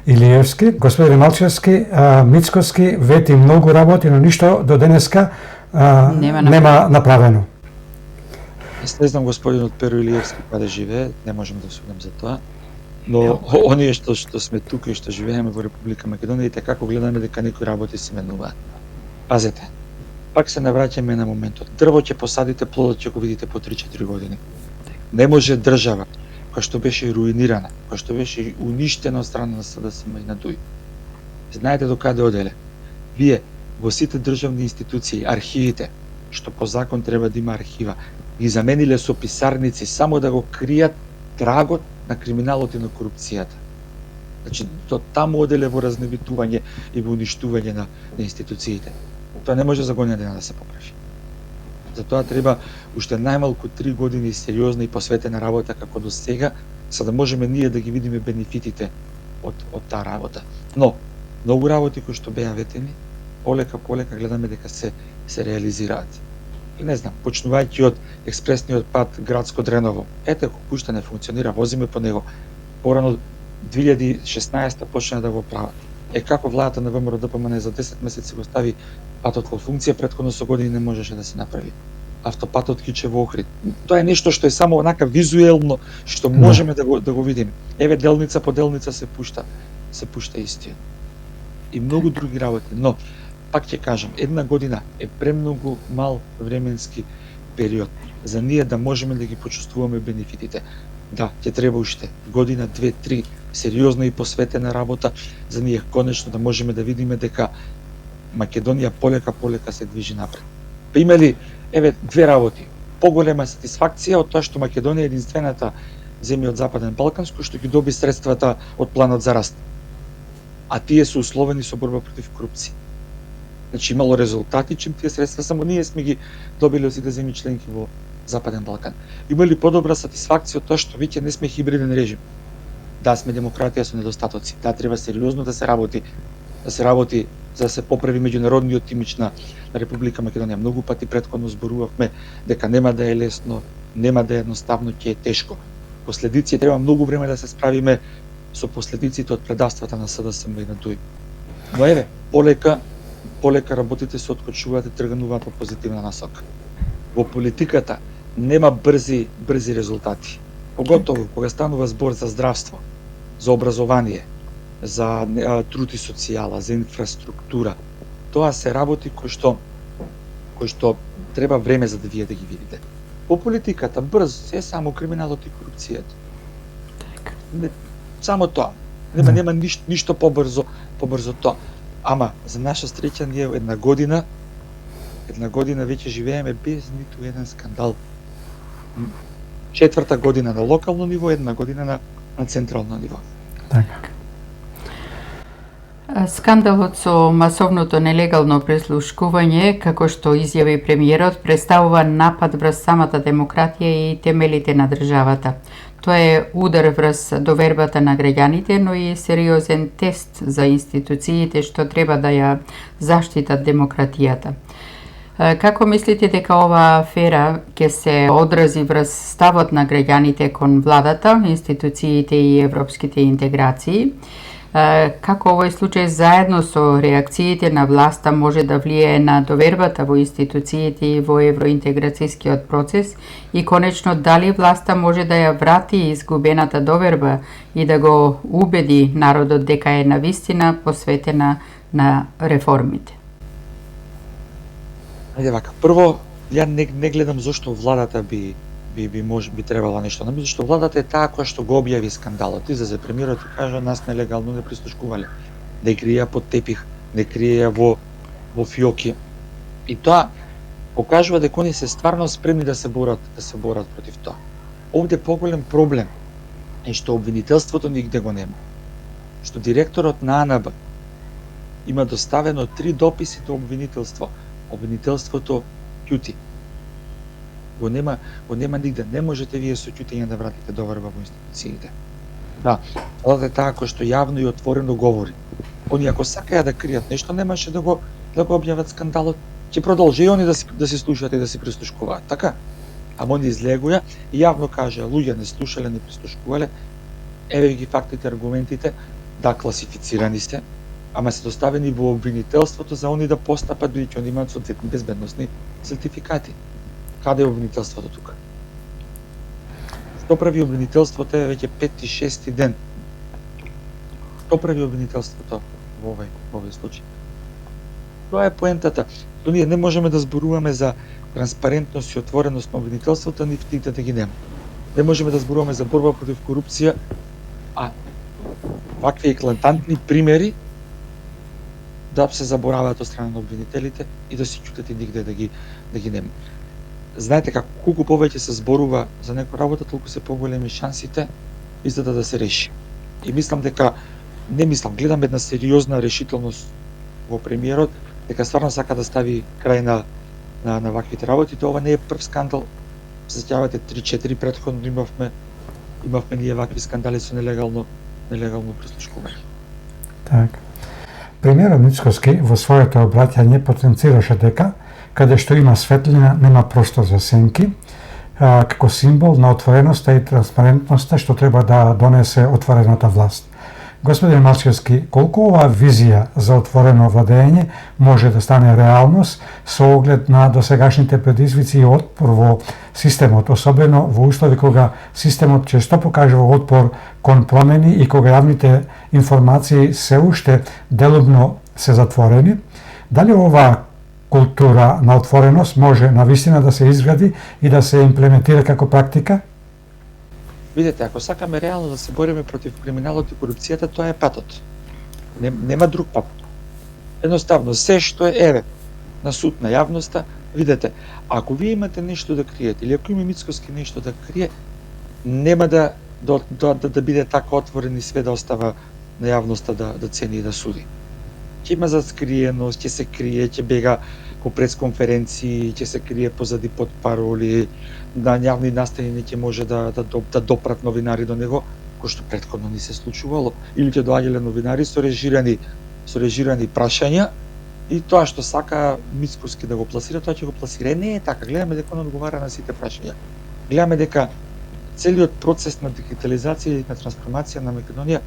Илиевски? Господин Малчевски, Мицкоски вети многу работи, но ништо до денеска нема направено. Не знам господинот Перо Илиевски каде живее, не можам да судам за тоа, но оние што сме тука и што живееме во Република Македонија, и како гледаме дека некои работи се менуваат. Пазете, пак се навраќаме на моментот. Дрво ќе посадите, плодот ќе го видите по 3-4 години. Не може држава, која што беше руинирана, која што беше уништена од страна на СДСМ и на ДУИ. Знаете до каде оделе? Вие во сите државни институции, архивите, што по закон треба да има архива, ги замениле со писарници само да го кријат трагот на криминалот и на корупцијата. Значи, до таму оделе во разневитување и во уништување на институциите. Тоа не може за година дена да се поправи. Затоа треба уште најмалку 3 години сериозна и посветена работа како до сега, за да можеме ние да ги видиме бенефитите од таа работа. Но, многу работи кои што беа ветени, полека гледаме дека се реализираат. И не знам, почнувајќи од експресниот пат Градско Дреново. Ете, кој уште не функционира, возиме по него. Порано 2016 почна да го прават. Како владата на ВМРО ДПМН за 10 месеци го стави патот во функција, претходно со години не можеше да се направи. Автопатот Кичево Охрид. Тоа е нешто што е само онака визуелно, што можеме да го видиме. Еве делница по делница се пушта истиот. И многу други работи, но пак ќе кажам, една година е премногу мал временски период за ние да можеме да ги почувствуваме бенефитите. Да, ќе треба уште година, 2-3 сериозна и посветена работа за ние конечно да можеме да видиме дека Македонија полека се движи напред. Имали еве две работи. Поголема сатисфакција од тоа што Македонија е единствената земја од Западен Балкан што ги доби средствата од планот за раст. А тие се условени со борба против корупција. Значи имало резултати чим тие средства, само ние сме ги добили од сите земји членки во Западен Балкан. Имали подобра сатисфакција од тоа што веќе не сме хибриден режим. Да, сме демократија со недостатоци. Да, треба сериозно да се работи за да се поправи меѓународниот имидж на Република Македонија. Многу пати претходно зборувавме дека нема да е лесно, нема да е едноставно, ќе е тешко. Последици треба многу време да се справиме со последиците од предавствата на СДСМ и на ДУИ. Но еве, полека работите се откочуваат и тргнуваат во позитивна насока. Во политиката нема брзи резултати. Поготово кога станува збор за здравство, за образование, за труд и социјала, за инфраструктура. Тоа се работи кои што треба време за да вие да ги видите. По политиката брзо се само криминалот и корупцијата. Само тоа. Нема ништо побрзо тоа. Ама за наша среќа ние една година веќе живееме без ниту еден скандал. 4-та година на локално ниво, една година на централно ниво. Така. Скандалот со масовното нелегално прислушкување, како што изјави премиерот, представува напад врз самата демократија и темелите на државата. Тоа е удар врз довербата на граѓаните, но и сериозен тест за институциите што треба да ја заштитат демократијата. Како мислите дека оваа афера ќе се одрази врз ставот на граѓаните кон владата, институциите и европските интеграции? Како овој случај заедно со реакциите на власта може да влијае на довербата во институциите и во евроинтеграцијскиот процес и конечно дали власта може да ја врати изгубената доверба и да го убеди народот дека е навистина посветена на реформите? Ајде вака, прво, ја не гледам зошто владата би би требало нешто. Но што владата е таа која што го објави скандалот. Излезе премиерот и кажа нас нелегално не прислушкувале. Не криеја под тепих, не криеја во фиоки. И тоа покажува дека они се стварно спремни да се борат против тоа. Овде поголем проблем е што обвинителството нигде го нема. Што директорот на АНБ има доставено 3 дописи до обвинителство. Обвинителството ќути. Го нема нигде. Не можете вие со ќутење да вратите доверба во институциите. Да, владата е таа која што јавно и отворено говори. Они ако сакаја да кријат нешто, немаше да го објават скандалот. Ќе продолжи и они да се слушаат и да се прислушкуваат, така? Ама они излегуја и јавно кажа, луѓе не слушале, не прислушкувале, еве ги фактите, аргументите, да, класифицирани се, ама се доставени во обвинителството за они да постапат, бидејќи они имаат соодветни безбедносни сертификати. Каде е обвинителството тука? Што прави обвинителството е веќе 5-6 ден? Што прави обвинителството во овој случај? Тоа е поентата. Што ние не можеме да зборуваме за транспарентност и отвореност на обвинителството, ниту да ги нема. Не можеме да зборуваме за борба против корупција, а вакви еклантантни примери да се забораваат од страна на обвинителите и да се ќутат и нигде да ги нема. Знаете како колку повеќе се зборува за некоја работа, толку се поголеми шансите изгледа да се реши. И гледам една сериозна решителност во премиерот, дека стварно сака да стави крај на ваквите работи. Тоа не е прв скандал. Се сеќавате 3-4 претходно имавме ние вакви скандали со нелегално прислушкување. Так. Премиерот Мицкоски во своето обраќање потенцираше дека каде што има светлина нема простор за сенки, како символ на отвореноста и транспарентноста што треба да донесе отворената власт. Господин Малчевски, колку оваа визија за отворено владење може да стане реалност со оглед на досегашните предизвици и отпор во системот, особено во услови кога системот често покажува отпор кон промени и кога јавните информации се уште делумно се затворени? Дали оваа култура на отвореност може навистина да се изгради и да се имплементира како практика? Видете, ако сакаме реално да се бориме против криминалот и корупцијата, тоа е патот. Нема друг пат. Едноставно, се што е на суд на јавноста, видете, ако вие имате нешто да криете, или ако има Мицкоски нешто да крие, нема да биде така отворен и све да остава на јавноста да цени и да суди. Ќе има заскриеност, ќе се крие, ќе бега по пресконференции, ќе се крие позади подпароли, на јавни настани не ќе може да допрат новинари до него, кој што претходно не се случувало, или ќе доаѓале новинари со режирани прашања и тоа што сака Мицкоски да го пласира, тоа ќе го пласира. Не е така, гледаме дека он одговара на сите прашања. Гледаме дека целиот процес на дигитализација и на трансформација на Македонија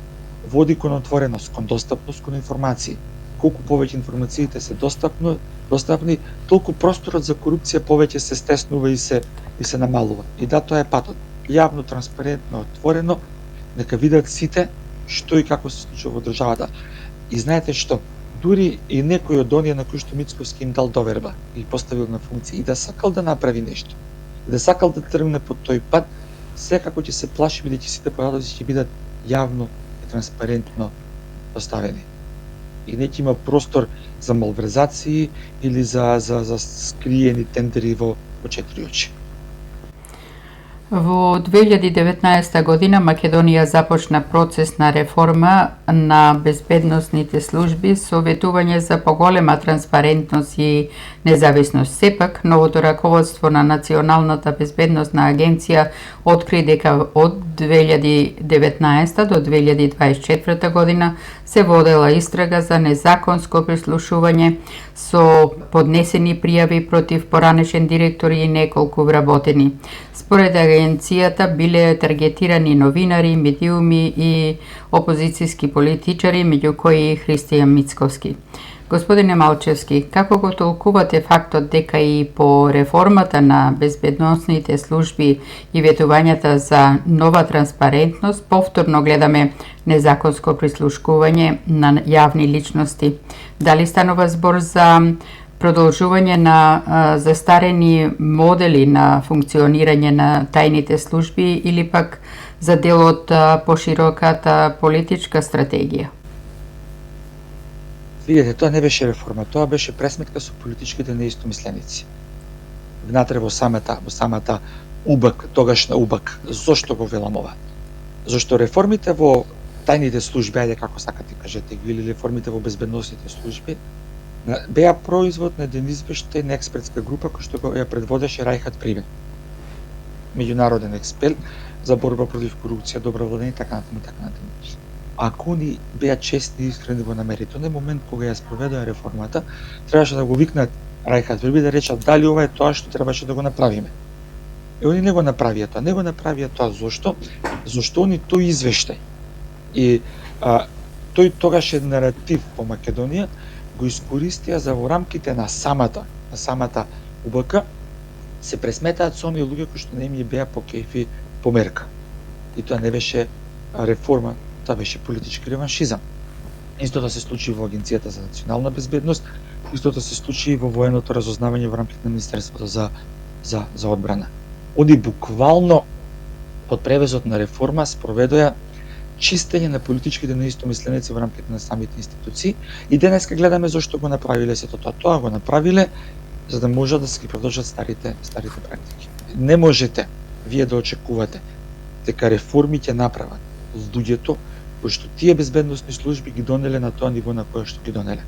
води кон отвореност, кон достапност, кон информации. Колку повеќе информациите се достапни, толку просторот за корупција повеќе се стеснува и се намалува. И да, тоа е патот. Јавно, транспарентно, отворено, нека видат сите што и како се случува во државата. И знаете што? Дури и некој од оние на кои што Мицкоски им дал доверба и поставил на функција и да сакал да направи нешто, да сакал да тргне по тој пат, секако ќе се плаши бидејќи сите податоци ќе бидат јавно и транспарентно поставени. И не ќе има простор за малверзации или за скриени тендери во четири очи. Во 2019 година Македонија започна процес на реформа на безбедносните служби со ветување за поголема транспарентност и независност. Сепак, новото раководство на Националната безбедносна агенција откри дека од 2019 до 2024 година се водела истрага за незаконско прислушување со поднесени пријави против поранешен директор и неколку вработени. Според агенцијата биле таргетирани новинари, медиуми и опозицијски политичари, меѓу кои и Христијан Мицкоски. Господине Малчевски, како го толкувате фактот дека и по реформата на безбедносните служби и ветувањата за нова транспарентност повторно гледаме незаконско прислушкување на јавни личности? Дали станува збор за продолжување на застарени модели на функционирање на тајните служби или пак за дел од пошироката политичка стратегија? Видете, тоа не беше реформа, тоа беше пресметка со политичките неистомисленици. Внатре во самата УБК, тогашна УБК. Зошто го велам ова? Зошто реформите во тајните служби, ајде како сакате кажете, или реформите во безбедносните служби, беа производ на еден извештај на експертска група кој што ја предводеше Рајхат Прибе. Меѓународен експерт за борба против корупција, добро владење и така натаму, така натаму. Ако они беа честни и искрени во намерите, на момент кога ја спроведоа реформата, требаше да го викнат Рајхат Прибе да речат дали ова е тоа што требаше да го направиме. И они не го направија тоа. Не го направија тоа зошто? Зошто они тој извештај и тој тогаш наратив во Македонија го искористија за во рамките на самата УБК се пресметаат со оние луѓе кои што не им беа по кејфи померка. И тоа не беше реформа, тоа беше политички реваншизам. Истото се случи во Агенцијата за национална безбедност, истото се случи и во военото разузнавање во рамките на Министерството за одбрана. Они буквално под превезот на реформа спроведоа чистење на политичките неистомисленици во рамките на самите институции и денеска гледаме зошто го направиле сето тоа. Тоа го направиле за да можат да се ги продолжат старите практики. Не можете вие да очекувате дека реформи ќе направат луѓето кои што тие безбедносни служби ги донеле на тоа ниво на кое што ги донеле.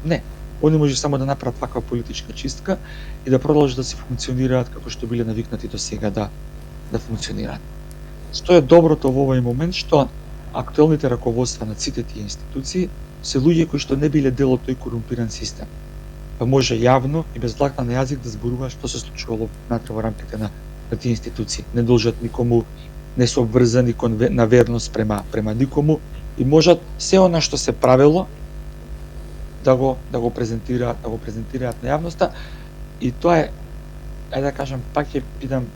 Не. Они може само да направат ваква политичка чистка и да продолжат да се функционираат како што биле навикнати до сега да функционираат. Што е доброто во овој момент, што актуелните раководства на сите тие институции се луѓе кои што не биле дел од тој корумпиран систем. Па може јавно и без длакна на јазик да зборува што се случувало внатре во рамките на тие институции. Не должат никому, не се обврзани на верност према никому и можат се она што се правело да го презентираат на јавноста и тоа е, ајде да кажам, пак ќе питам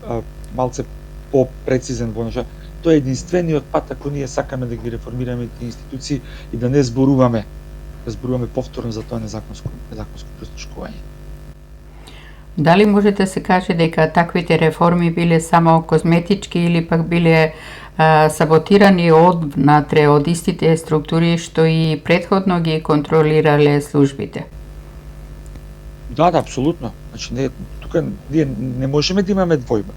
малце по-прецизен во нешто. Тоа е единствениот пат ако ние сакаме да ги реформираме тие институции и да не зборуваме повторно за тоа незаконско прислушкување. Дали може да се каже дека таквите реформи биле само козметички или пак биле саботирани одвнатре од истите структури што и претходно ги контролирале службите? Да, апсолутно. Значи тука ние не можеме да имаме двојба.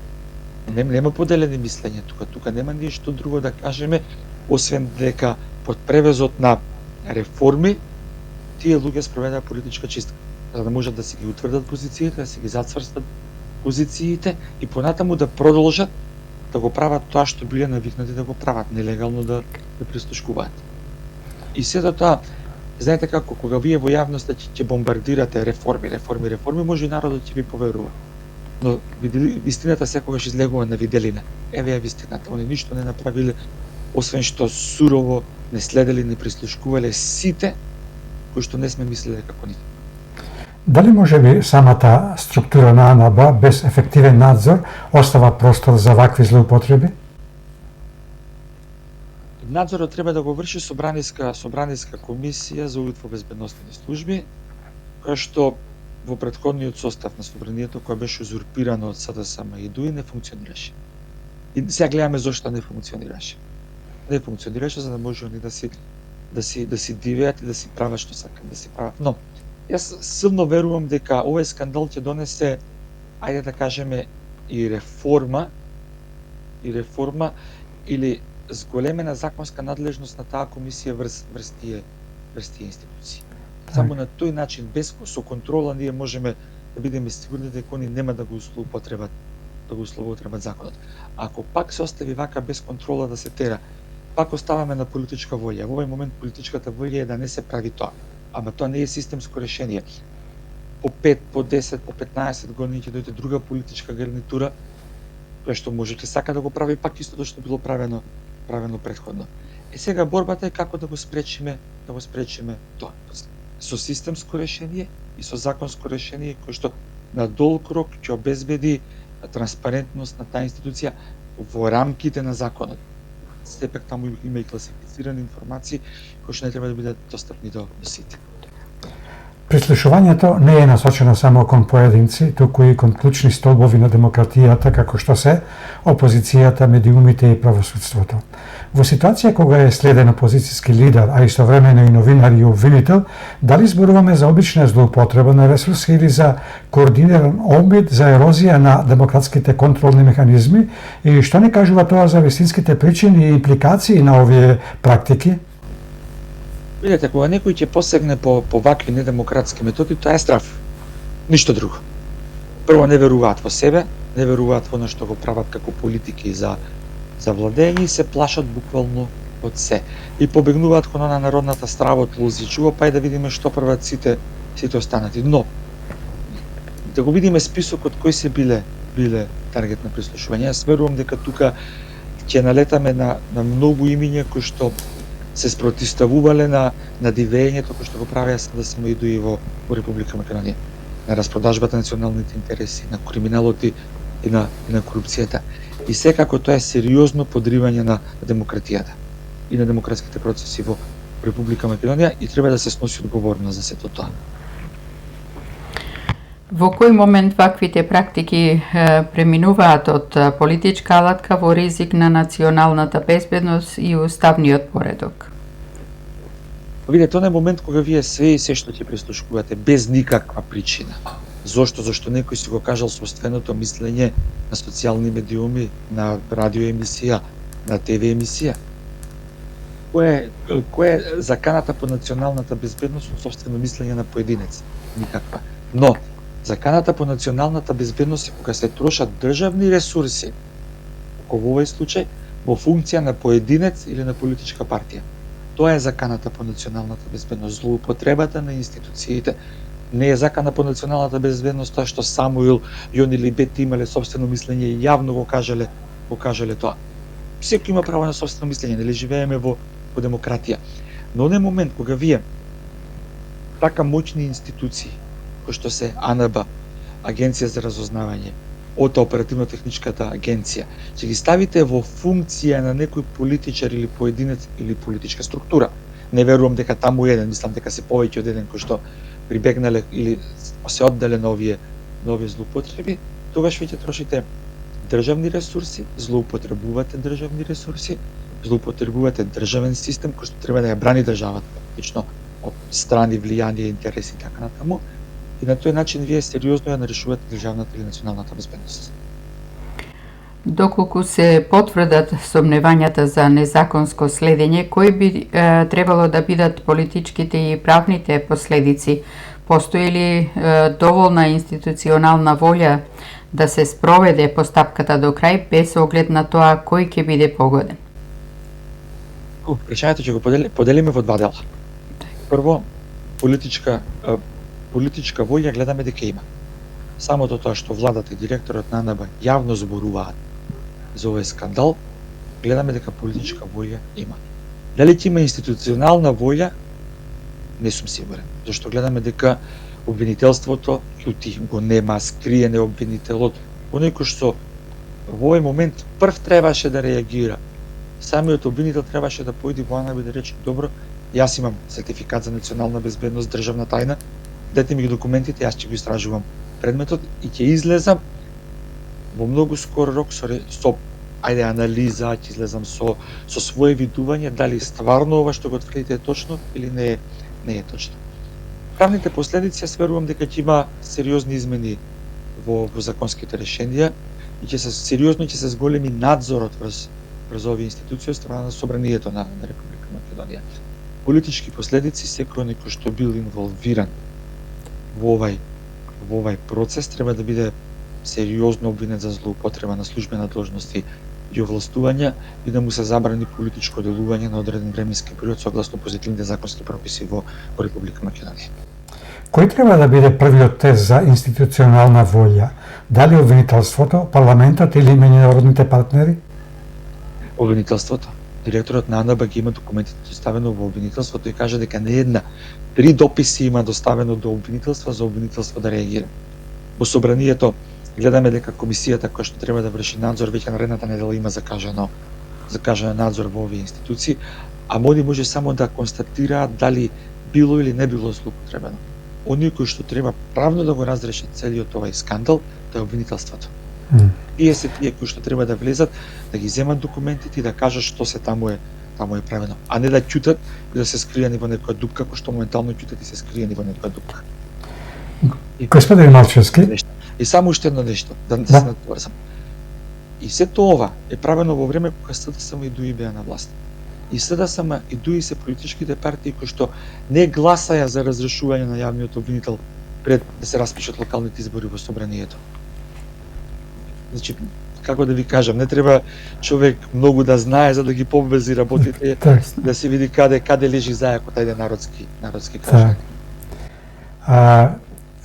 Нема поделени мислење тука нема ништо друго да кажеме освен дека под превезот на реформи тие луѓе спроведаа политичка чистка за да можат да се ги утврдат позициите, да се ги зацврстат позициите и понатаму да продолжат да го прават тоа што биле навикнати да го прават, нелегално да прислушкуваат. И сето тоа, знаете како, кога вие во јавноста ќе бомбардирате реформи, може и народот ќе ви поверува. Но вистината секогаш излегува на виделина. Еве е вистината, они ништо не направиле, освен што сурово не следели, не прислушкувале сите кои што не сме мислеле како нив. Дали може би самата структура на АНБ без ефективен надзор остава простор за вакви злоупотреби? Надзорот треба да го врши собраниска комисија за увид во безбедносни служби, која што во претходниот состав на собранието кој беше узурпирано од СДСМ и ДУИ не функционираше. И сега гледаме зошто не функционираше. Не функционираше за да може они да си дивеат и да си прават што сакат да си прават. Но јас силно верувам дека овој скандал ќе донесе, ајде да кажеме, и реформа или зголемена законска надлежност на таа комисија врз тие институции. Само на тој начин, без со контрола, ние можеме да бидеме сигурни дека они нема да го злоупотребат законот. Ако пак се остави вака без контрола да се тера, пак оставаме на политичка волја. Во овој момент политичката волја е да не се прави тоа. Ама тоа не е системско решение. По 5, по 10, по 15 години ќе дојде друга политичка гарнитура, која што може ќе сака да го прави пак истото што било правено претходно. Сега борбата е како да го спречиме тоа. Со системско решение и со законско решение кој што на долг рок ќе обезбеди транспарентност на таа институција во рамките на законот. Сепак таму има и класифицирани информации кои што не треба да бидат достапни до сите. Прислушувањето не е насочено само кон поединци, туку и кон клучни столбови на демократијата, како што се опозицијата, медиумите и правосудството. Во ситуација кога е следен опозицијски лидер, а истовремено и новинар и обвинител, дали зборуваме за обична злоупотреба на ресурси или за координиран обид за ерозија на демократските контролни механизми и што не кажува тоа за вистинските причини и импликации на овие практики? Видете, кога некој ќе посегне по вакви недемократски методи, тоа е страв. Ништо друго. Прво, не веруваат во себе, не веруваат во она што го прават како политики за владење и се плашат буквално од се. И побегнуваат кон она народната страва од лозичува, па и да видиме што прават сите останати. Но, да го видиме списокот кои се биле таргет на прислушување. Јас верувам дека тука ќе налетаме на многу имиња кои што се спротивставувале на дивењето кој што го правеа да се и во Република Македонија, на распродажбата на националните интереси, на криминалот и на корупцијата. И секако тоа е сериозно подривање на демократијата и на демократските процеси во Република Македонија и треба да се сноси одговорност за сето тоа. Во кој момент ваквите практики преминуваат од политичка алатка во ризик на националната безбедност и уставниот поредок? Видете, тоа е момент кога вие се што ќе прислушкувате без никаква причина. Зошто? Зошто некој си го кажал собственото мислење на социјални медиуми, на радио емисија, на ТВ емисија. Кој е заканата по националната безбедност од собствено мислење на поединец? Никаква. Но заканата по националната безбедност е кога се трошат државни ресурси, како во овој случај, во функција на поединец или на политичка партија. Тоа е заканата по националната безбедност. Злоупотребата на институциите не е закана по националната безбедност, тоа што Самуил, Јон или Бети имале собствено мислење и јавно го кажале тоа. Секој има право на собствено мислење, нели живееме во демократија. Но оној момент кога вие така моćни институции кои што се АНБ, Агенција за разузнавање, ОТА, оперативно-техничката агенција, ќе ги ставите во функција на некој политичар или поединец или политичка структура. Не верувам дека таму еден, мислам дека се повеќе од еден кој што прибегнале или се оддале на овие злоупотреби, тогаш веќе трошите државни ресурси, злоупотребувате државни ресурси, злоупотребувате државен систем кој што треба да ја брани државата, практично од страни влијанија, интереси и така натаму. И на тој начин вие сериозно ја нарушувате државната или националната безбедност. Доколку се потврдат сомневањата за незаконско следење, кои би требало да бидат политичките и правните последици? Постои ли доволна институционална волја да се спроведе постапката до крај без оглед на тоа кој ќе биде погоден? Прашањето ќе го поделиме во два дела. Прво, политичка волја гледаме дека има. Самото тоа што владата и директорот на АНБ јавно зборуваат за овој скандал, гледаме дека политичка волја има. Дали ќе има институционална волја, не сум сигурен, зашто гледаме дека обвинителството ќути, го нема, скриене обвинителот, оној кој што во овој момент прв требаше да реагира. Самиот обвинител требаше да појде во АНБ и да рече: добро, јас имам сертификат за национална безбедност, државна тајна, дайте ми ги документите, јас ќе го истражувам предметот и ќе излезам во многу скор рок со анализа, ќе излезам со свое видување дали стварно ова што го тврдите е точно или не е точно. Правните последици, јас верувам дека ќе има сериозни измени во законските решенија и ќе се зголеми надзорот врз овие институции од страна на собранието на Република Македонија. Политички последици, секој кој што бил инволвиран во овај процес треба да биде сериозно обвинет за злоупотреба на службена должност и овластување и да му се забрани политичко делување на одреден временски период согласно позитивните законски прописи во Република Македонија. Кој треба да биде првиот тест за институционална волја? Дали обвинителството, парламентот или меѓународните партнери? Обвинителството. Директорот на АНБ ги има документите доставено во обвинителството и кажа дека не една, 3 дописи има доставено до обвинителство за обвинителство да реагира. Во собранието гледаме дека комисијата која што треба да врши надзор веќе наредната недела има закажано надзор во овие институции, а може само да констатираат дали било или не било злоупотребено. оние кои што треба правно да го разрешат целиот овај скандал, тоа е обвинителството. М. Тие се тие кои што треба да влезат, да ги земат документите и да кажат што се таму е правено, а не да ќутат и да се скријани во некоја дупка, кој што моментално ќутат и се скријани во некоја дупка. Господин Малчевски, И само уште едно нешто, да Да. се надврзам. И сето ова е правено во време кога СДСМ и ДУИ беа на власт. И СДСМ и ДУИ се политичките партии кои што не гласаја за разрешување на јавниот обвинител пред да се распишат локалните избори во собранието. Значи, како да ви кажам, не треба човек многу да знае за да ги поврзи работите, так, да се види каде лежи зајакот, ајде народски так. кажа.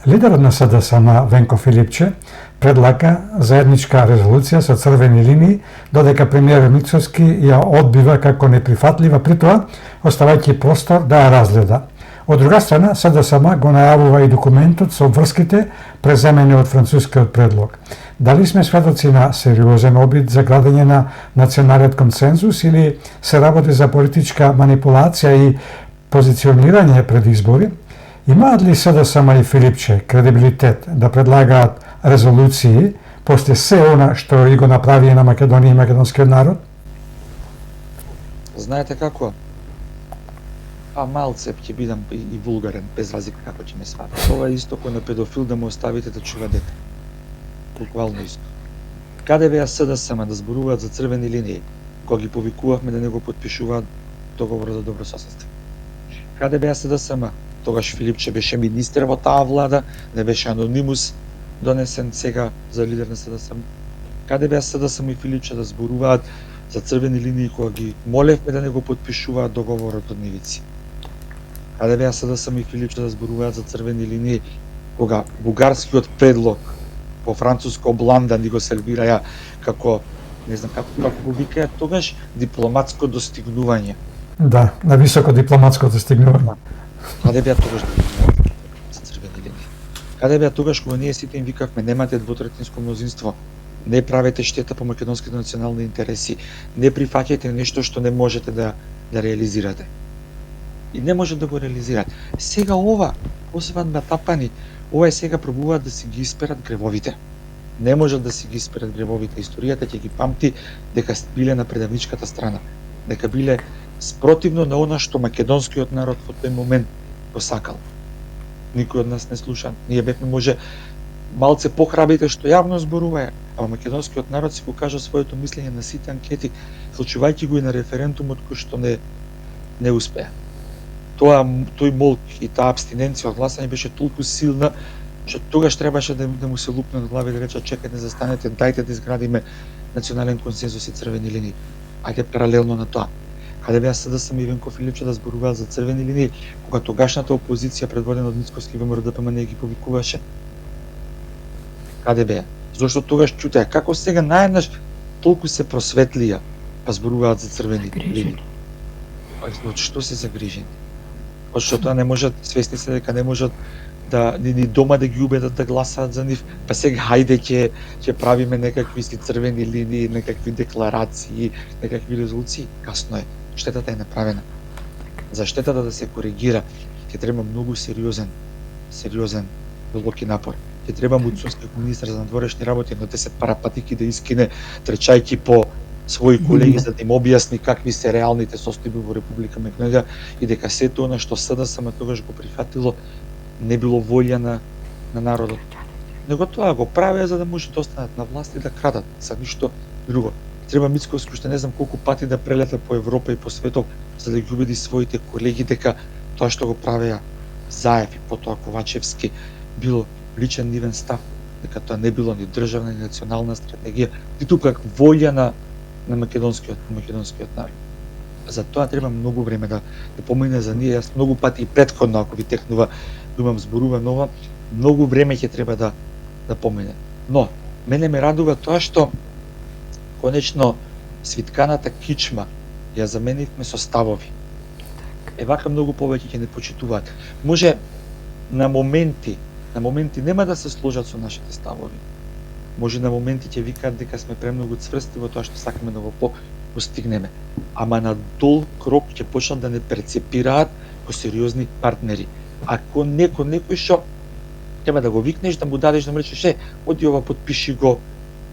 Лидерот на СДСМ Венко Филипче предлага заедничка резолуција со црвени линии, додека премиер Мицовски ја одбива како неприфатлива, при тоа оставајќи простор да ја разгледа. Од друга страна, СДСМ го најавува и документот со врските преземени од францускиот предлог. Дали сме сведоци на сериозен обид за градење на националниот консензус или се работи за политичка манипулација и позиционирање пред избори? Имаат ли СДСМ и Филипче кредибилитет да предлагаат резолуции после се она што и го направи на Македонија и македонскиот народ? Знаете како? Малце ќе бидам и вулгарен, без разлика како ќе ме сватат. Ова е исто кој на педофил да му оставите да чува дете. Буквално исто. Каде беа СДСМ да зборуваат за црвени линии, кога ги повикувавме да не го подпишуваат договорот за добрососедство? Каде беа СДСМ? Тогаш Филипче беше министер во таа влада, не беше анонимус донесен сега за лидер на СДСМ. Каде беа СДСМ и Филипче да зборуваат за црвени линии кога ги молевме да не го подпишуваат договорот од Нивици? Каде беа СДСМ и Филипче да зборуваат за црвени линии кога бугарскиот предлог по француско бланда ни го сервираја како, не знам како го викаат тогаш, дипломатско достигнување? Да, на високо дипломатско достигнување. Каде беа тогаш за црвени линии? Каде беа тогаш кога ние сите им викавме немате двотретинско мнозинство, не правете штета по македонските национални интереси, не прифаќајте нешто што не можете да реализирате. И не може да го реализираат. Сега ова, освен тапани, ова е сега пробуваат да си ги исперат гревовите. Не можат да си ги исперат гревовите. Историјата ќе ги памти дека биле на предавничката страна, дека биле спротивно на она што македонскиот народ во тој момент го сакал. Никој од нас не слуша. Ние бевме може малце похрабрите што јавно зборуваја, а македонскиот народ си го кажа своето мислење на сите анкети, случувајќи го и на референдумот кој што не успеа. Тој молк и таа абстиненција од гласање беше толку силна што тогаш требаше да му се лупне на глави да рече чекајте, застанете, дајте да изградиме национален консензус и црвени линии. Ајде паралелно на тоа. Каде беа СДСМ и Венко Филипче да зборуваат за црвени линии, кога тогашната опозиција предводена од Мицковски ВМРО-ДПМН не ги повикуваше? Каде беа? Зошто тогаш ќутеа? Како сега наеднаш толку се просветлија, па зборуваат за црвени линии? Од што се загрижени? Од што тоа не можат, свесни се дека не можат да ни дома да ги убедат да гласаат за нив, па сега хајде ќе правиме некакви си црвени линии, некакви декларации, некакви резолуции. Касно е. Штетата е направена. За штетата да се коригира ќе треба многу сериозен длабоки напор. Ќе треба Муцунски министар за надворешни работи на 10 парапатики да искине трчајќи по своји колеги за да им објасни какви се реалните состојби во Република Македонија и дека сето она што СДСМ тогаш го прифатило не било волја на народот. Него тоа го правеа за да може да останат на власт и да крадат, за ништо друго. Треба Мицковски уште не знам колку пати да прелета по Европа и по светот за да ги убеди своите колеги дека тоа што го правеа Заев и потоа Ковачевски било личен нивен став, дека тоа не било ни државна ни национална стратегија, ниту как волја на македонскиот народ. За тоа треба многу време да помине за ние. Јас многу пати и претходно, ако ви текнува, имам зборувано ова, многу време ќе треба да помине. Но, мене ме радува тоа што конечно свитканата кичма ја заменивме со ставови. Вака многу повеќе ќе не почитуваат. Може на моменти нема да се сложат со нашите ставови. Може на моменти ќе викаат дека сме премногу цврсти во тоа што сакаме да го постигнеме. Ама на долг рок ќе почнат да не перцепираат како сериозни партнери, Ако некој што треба да го викнеш, да му дадеш, да му речеш, оди ова, потпиши го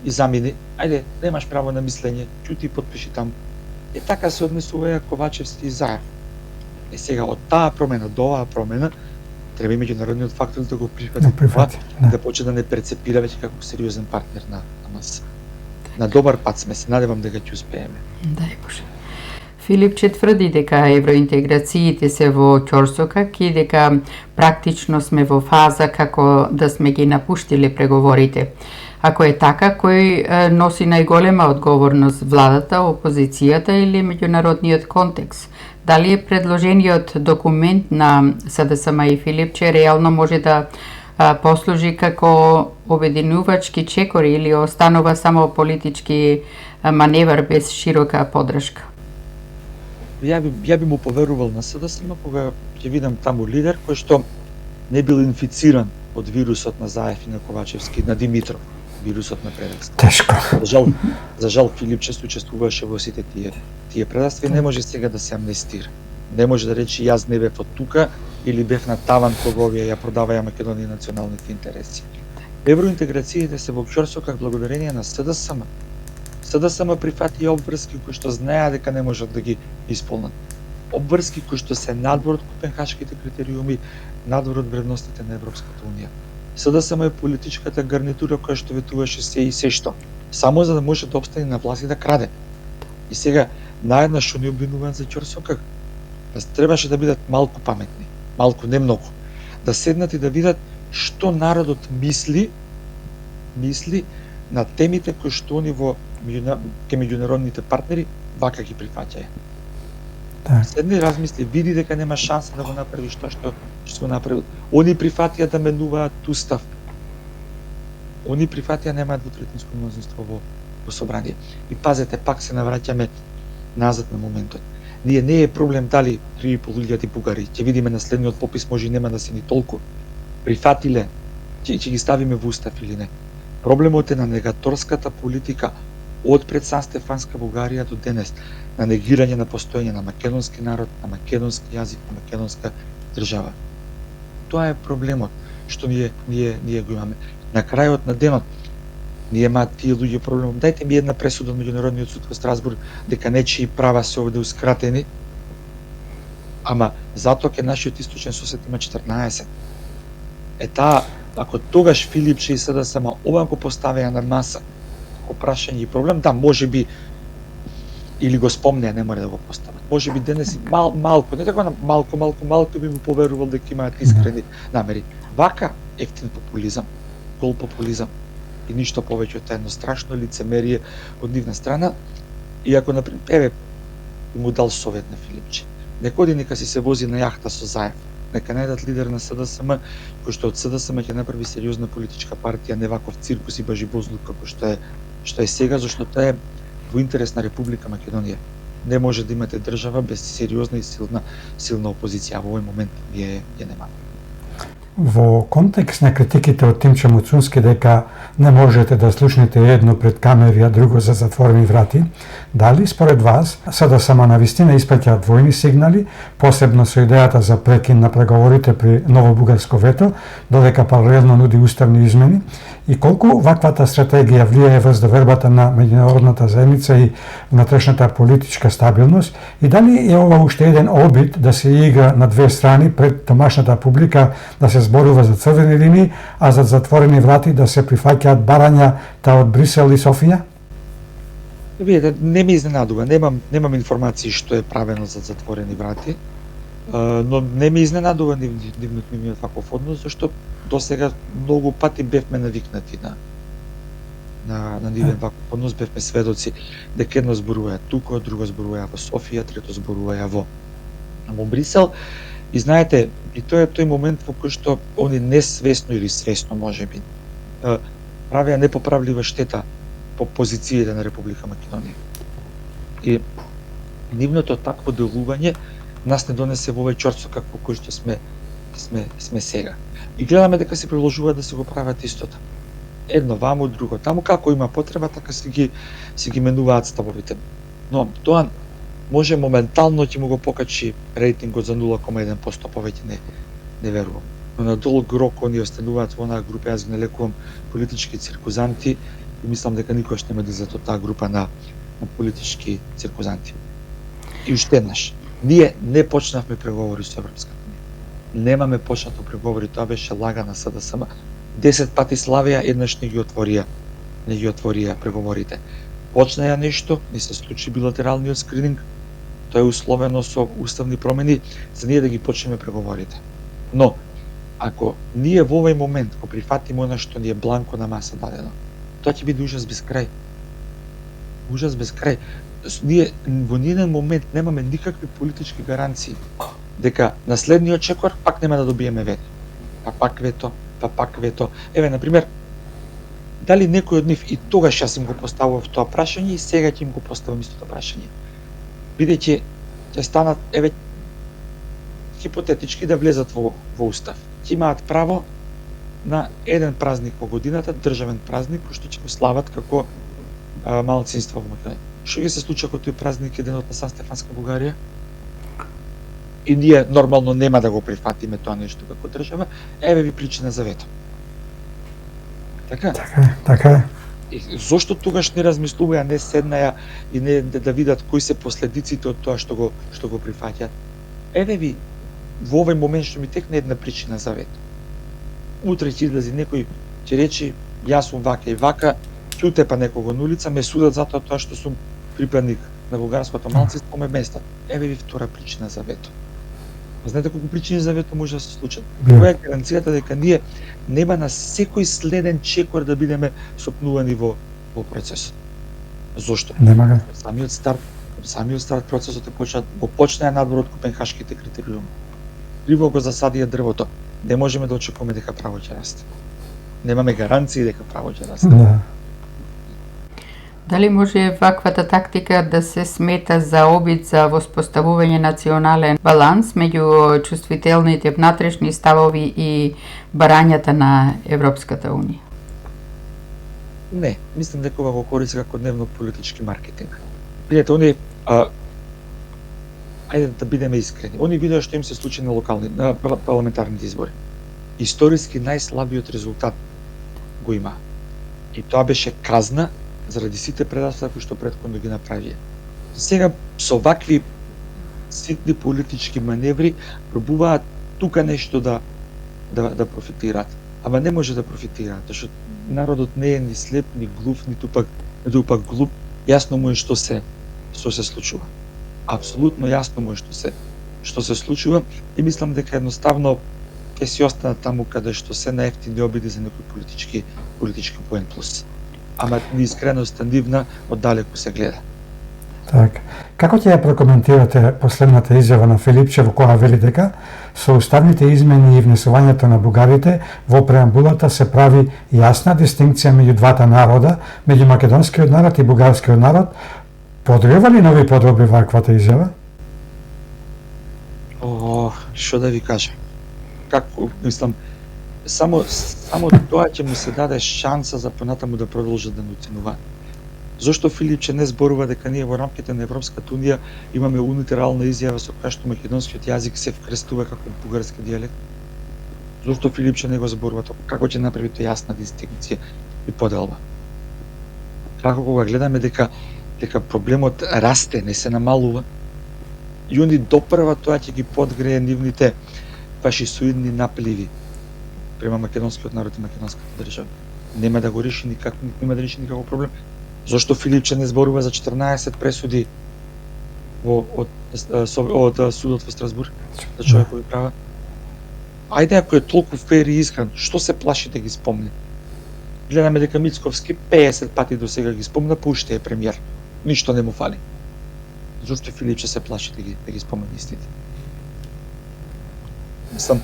и замини. Ајде, немаш право на мислење, ќути и потпиши таму. Така се однесува Ковачевски и Заев. Сега, од таа промена до оваа промена, треба и меѓународниот фактор да го прифати, да почне да не перцепира веќе како сериозен партнер на нас. На добар пат сме, се надевам дека ќе успееме. Дај Боже. Филипче тврди дека евроинтеграциите се во ќорсокак и дека практично сме во фаза како да сме ги напуштиле преговорите. Ако е така, кој носи најголема одговорност, владата, опозицијата или меѓународниот контекст? Дали е предложениот документ на СДСМ и Филипче реално може да послужи како обединувачки чекор или останува само политички маневар без широка поддршка? Ја би му поверувал на СДСМ кога ќе видам таму лидер кој што не бил инфициран од вирусот на Заев и на Ковачевски, на Димитров, вирусот на предавство. Тешко. За жал Филипче учествуваше во сите тие предавства и не може сега да се амнестира. Не може да рече јас не бев од тука или бев на таван кога овие ја продаваја Македонија националните интереси. Евроинтеграциите се во ќорсокак благодарение на СДСМ. СДСМ прифати обврски кои што знаеа дека не можат да ги исполнат. Обврски кои што се надвор од копенхашките критериуми, надвор од вредностите на Европската унија. СДСМ е политичката гарнитура која што ветуваше се и се што, само за да може да обстане на власт и да краде. И сега, наеднаш што ни обвинуваат за ќорсокак, требаше да бидат малку паметни, малку, не многу. Да седнат и да видат што народот мисли на темите кои што они ке меѓународните партнери вака ги прифаќаја. Так. Седни, размисли, види дека нема шанса да го направи што го направил. Они прифатија да менуваат устав. Они прифатија немаат двотретинско мнозинство во собрание. И пазете, пак се навраќаме назад на моментот. Ние не е проблем дали 3.500 бугари, ќе видиме на следниот попис, може и нема да се ни толку прифатиле, ќе ги ставиме во устав или не. Проблемот е на негаторската политика од пред Сан Стефанска Бугарија до денес, на негирање на постоење на македонски народ, на македонски јазик, на македонска држава. Тоа е проблемот што ние го имаме. На крајот на денот ние имаат тие луѓе проблемот. Дајте ми една пресуда од меѓународниот суд во Страсбург дека нечии права се овде ускратени, ама затоа ке нашиот источен сосед има 14. Таа, ако тогаш Филипче и СДСМ ова го поставеа на маса како прашање и проблем, да, може би или го спомнеа, не мора да го постават. Може би денес малку, не така малку би му поверувал дека имаат искрени намери. Вака ефтин популизам, гол популизам и ништо повеќе од едно страшно лицемерие од нивна страна. И ако например, му дал совет на Филипче, нека си се вози на јахта со Заев, нека најдат лидер на СДСМ, кој што од СДСМ ќе направи сериозна политичка партија, не ваков циркус и бажибозлук како што е сега, зашто тоа е во интерес на Република Македонија. Не може да имате држава без сериозна и силна опозиција, а во овој момент ја немаме. Во контекст на критиките од Тимче Муцунски дека не можете да слушнете едно пред камери, а друго за затворени врати, дали според вас СДСМ навистина испраќа двојни сигнали, посебно со идејата за прекин на преговорите при ново бугарско вето, додека паралелно нуди уставни измени, и колку ваквата стратегија влијае врз довербата на меѓународната заедница и внатрешната политичка стабилност, и дали е ова уште еден обид да се игра на две страни пред домашната публика да се зборува за црвени линии, а за затворени врати да се прифаќаат барања од Брисел и Софија? Видете, не ме изненадува, немам информации што е правено за затворени врати, но не ме изненадува нивниот ваков однос, зашто досега многу пати бевме навикнати на нивен ваков однос, бевме сведоци дека едно зборуваја тука, друго зборуваја во Софија, трето зборуваја во Брисел. И знаете, и тоа е тој момент во кој што они несвесно или свесно можеби правеа непоправлива штета по позициите на Република Македонија. И нивното такво делување нас не донесе во овој ќорсокак во кој што сме сега. И гледаме дека се приложува да се го прават истото. Едно ваму, друго таму, како има потреба, така се ги менуваат ставовите. Но тоа може моментално ќе му го покачи рейтингот за 0,1% повеќе не верувам. Но на долг рок они остануваат во онаа група, јас ги нарекувам политички циркузанти и мислам дека никош нема да излезат од таа група на политички циркузанти. И уште еднаш, ние не почнавме преговори со Европската унија. Немаме почнато преговори, тоа беше лага на СДСМ. 10 пати славија, еднаш не ги отворија преговорите. Почнаја нешто, не се случи билатералниот скрининг, тоа е условено со уставни промени, за ние да ги почнеме преговорите. Но, ако ние во овој момент го прифатиме она што ни е бланко на маса дадено, тоа ќе биде ужас без крај. Ужас без крај. Ние во ниеден момент немаме никакви политички гаранции дека на следниот чекор пак нема да добиеме вето. Па пак вето. Еве, например, дали некој од нив, и тогаш јас им го поставував тоа прашање и сега ќе им го поставам истото прашање. Бидејќи ќе станат, еве, хипотетички да влезат во устав. Ќе имаат право на еден празник во годината, државен празник, кој што ќе го слават како малцинство во Македонија. Што ќе се случи ако тој празник е денот на Сан Стефанска Бугарија? И ние нормално нема да го прифатиме тоа нешто како држава, еве ви причина за вето. Така? Така е. И зошто тогаш не размислуваја, не седнаја и не да видат кои се последиците од тоа што го прифаќаат? Еве ви во овој момент што ми текне една причина за вето. Утре ќе излезе некој, ќе рече јас сум вака и вака, ќе утепа некого на улица, ме судат затоа тоа што сум припадник на бугарското малцинство, ме местат. Еве ви втора причина за вето. Знаете колку причини за вето може да се случат? Која е гаранцијата дека ние нема на секој следен чекор да бидеме сопнувани во процесот? Зошто? Нема га. Самиот старт процесот го почнаа надвор од Копенхашките критериуми. Криво го засадија дрвото. Не можеме да очекуваме дека право ќе расте. Немаме гаранции дека право ќе расте. Да. Дали може ваквата тактика да се смета за обид за воспоставување национален баланс меѓу чувствителните внатрешни ставови и барањата на Европската унија? Не, мислам дека ова го користи како дневно политички маркетинг. Видете, они ајде да бидеме искрени. Они видеа што им се случи на парламентарните избори. Историски најслабиот резултат го има. И тоа беше казна заради сите предавства кои што претходно ги направија. Сега со вакви ситни политички маневри пробуваат тука нешто да профитираат. Ама не може да профитираат, зашто народот не е ни слеп, ни глув, ниту пак глуп. Јасно му е што се случува. Апсолутно јасно му е што се случува и мислам дека едноставно ќе си останат таму каде што се наевтини обиди за некој политички поен плюс. Ама неискреноста нивна оддалеку се гледа. Така. Како ќе ја прокоментирате последната изјава на Филипче во која вели дека со уставните измени и внесувањето на бугарите во преамбулата се прави јасна дистинкција меѓу двата народа, меѓу македонскиот народ и бугарскиот народ? Подрива ли нови подроби ваквата изјава? Што да ви кажам? Како, мислам, само тоа ќе му се даде шанса за понатаму да продолжат да оценуваат. Зошто Филипче не зборува дека ние во рамките на Европската унија имаме унитерална изјава со која што македонскиот јазик се вкрестува како бугарски дијалект? Зошто Филипче не го зборува тоа? Како ќе направи тоа јасна дистинкција и поделба? Како кога гледаме дека проблемот расте, не се намалува, и они допрва тоа ќе ги подгрее нивните фашисоидни напливи према македонскиот народ и македонската држава. Нема да го реши никаков проблем. Зошто Филипче не зборува за 14 пресуди од судот во Страсбург за човекови права? Ајде, ако е толку фер и искрен, што се плаши да ги спомне? Гледаме дека Мицковски 50 пати до сега ги спомна, па уште е премиер. Ништо не му фали. Зошто Филипче се плаши да ги спомне истите? Мислам,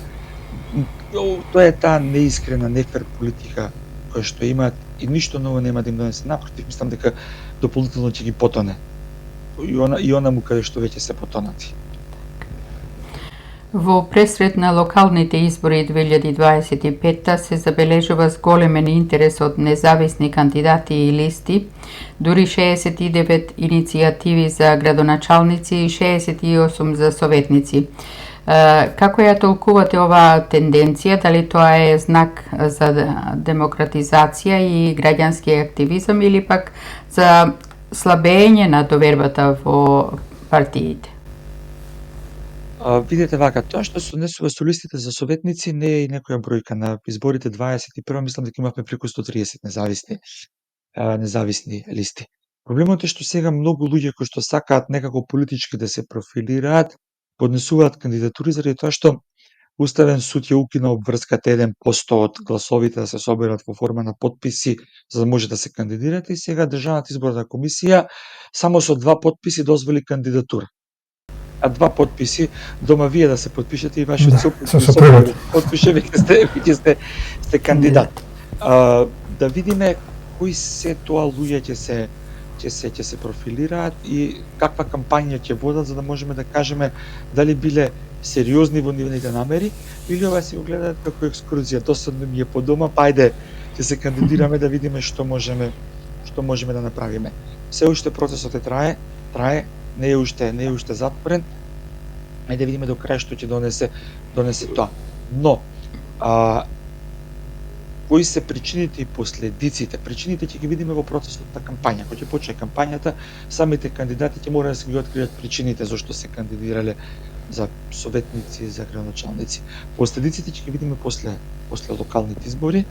тоа е таа неискрена, нефер политика која што имаат и ништо ново нема да им донесе. Напротив, мислам дека дополнително ќе ги потоне. И она му каде што веќе се потонати. Во пресред на локалните избори 2025 се забележува зголемен интерес од независни кандидати и листи, дури 69 иницијативи за градоначалници и 68 за советници. Како ја толкувате оваа тенденција? Дали тоа е знак за демократизација и граѓански активизам или пак за слабење на довербата во партиите? Видете вака, тоа што се однесува со листите за советници не е и некоја бројка. На изборите 21 мислам дека имавме преку 130 независни листи. Проблемот е што сега многу луѓе кои што сакаат некако политички да се профилираат, поднесуваат кандидатури заради тоа што Уставен суд ја укина обврската 1% од гласовите да се соберат во форма на потписи за да може да се кандидирате и сега Државната изборна комисија само со 2 потписи дозволи кандидатура. А 2 потписи, дома вие да се потпишете и вашиот сопруг потпише, веќе сте кандидат. Да видиме кои се тоа луѓе ќе се профилираат и каква кампања ќе водат за да можеме да кажеме дали биле сериозни во нивните намери или ова си го гледаат како екскурзија. Досадно ми е по дома, па ајде ќе се кандидираме да видиме што можеме да направиме. Се уште процесот трае, не е уште затворен. Ајде да видиме до крај што ќе донесе тоа. Но кои се причините и последиците? Причините ќе ги видиме во процесот на кампања. Кога ќе почне кампањата, самите кандидати ќе мора да се ги откријат причините зашто се кандидирале за советници, за градоначалници. Последиците ќе ги видиме после локалните избори.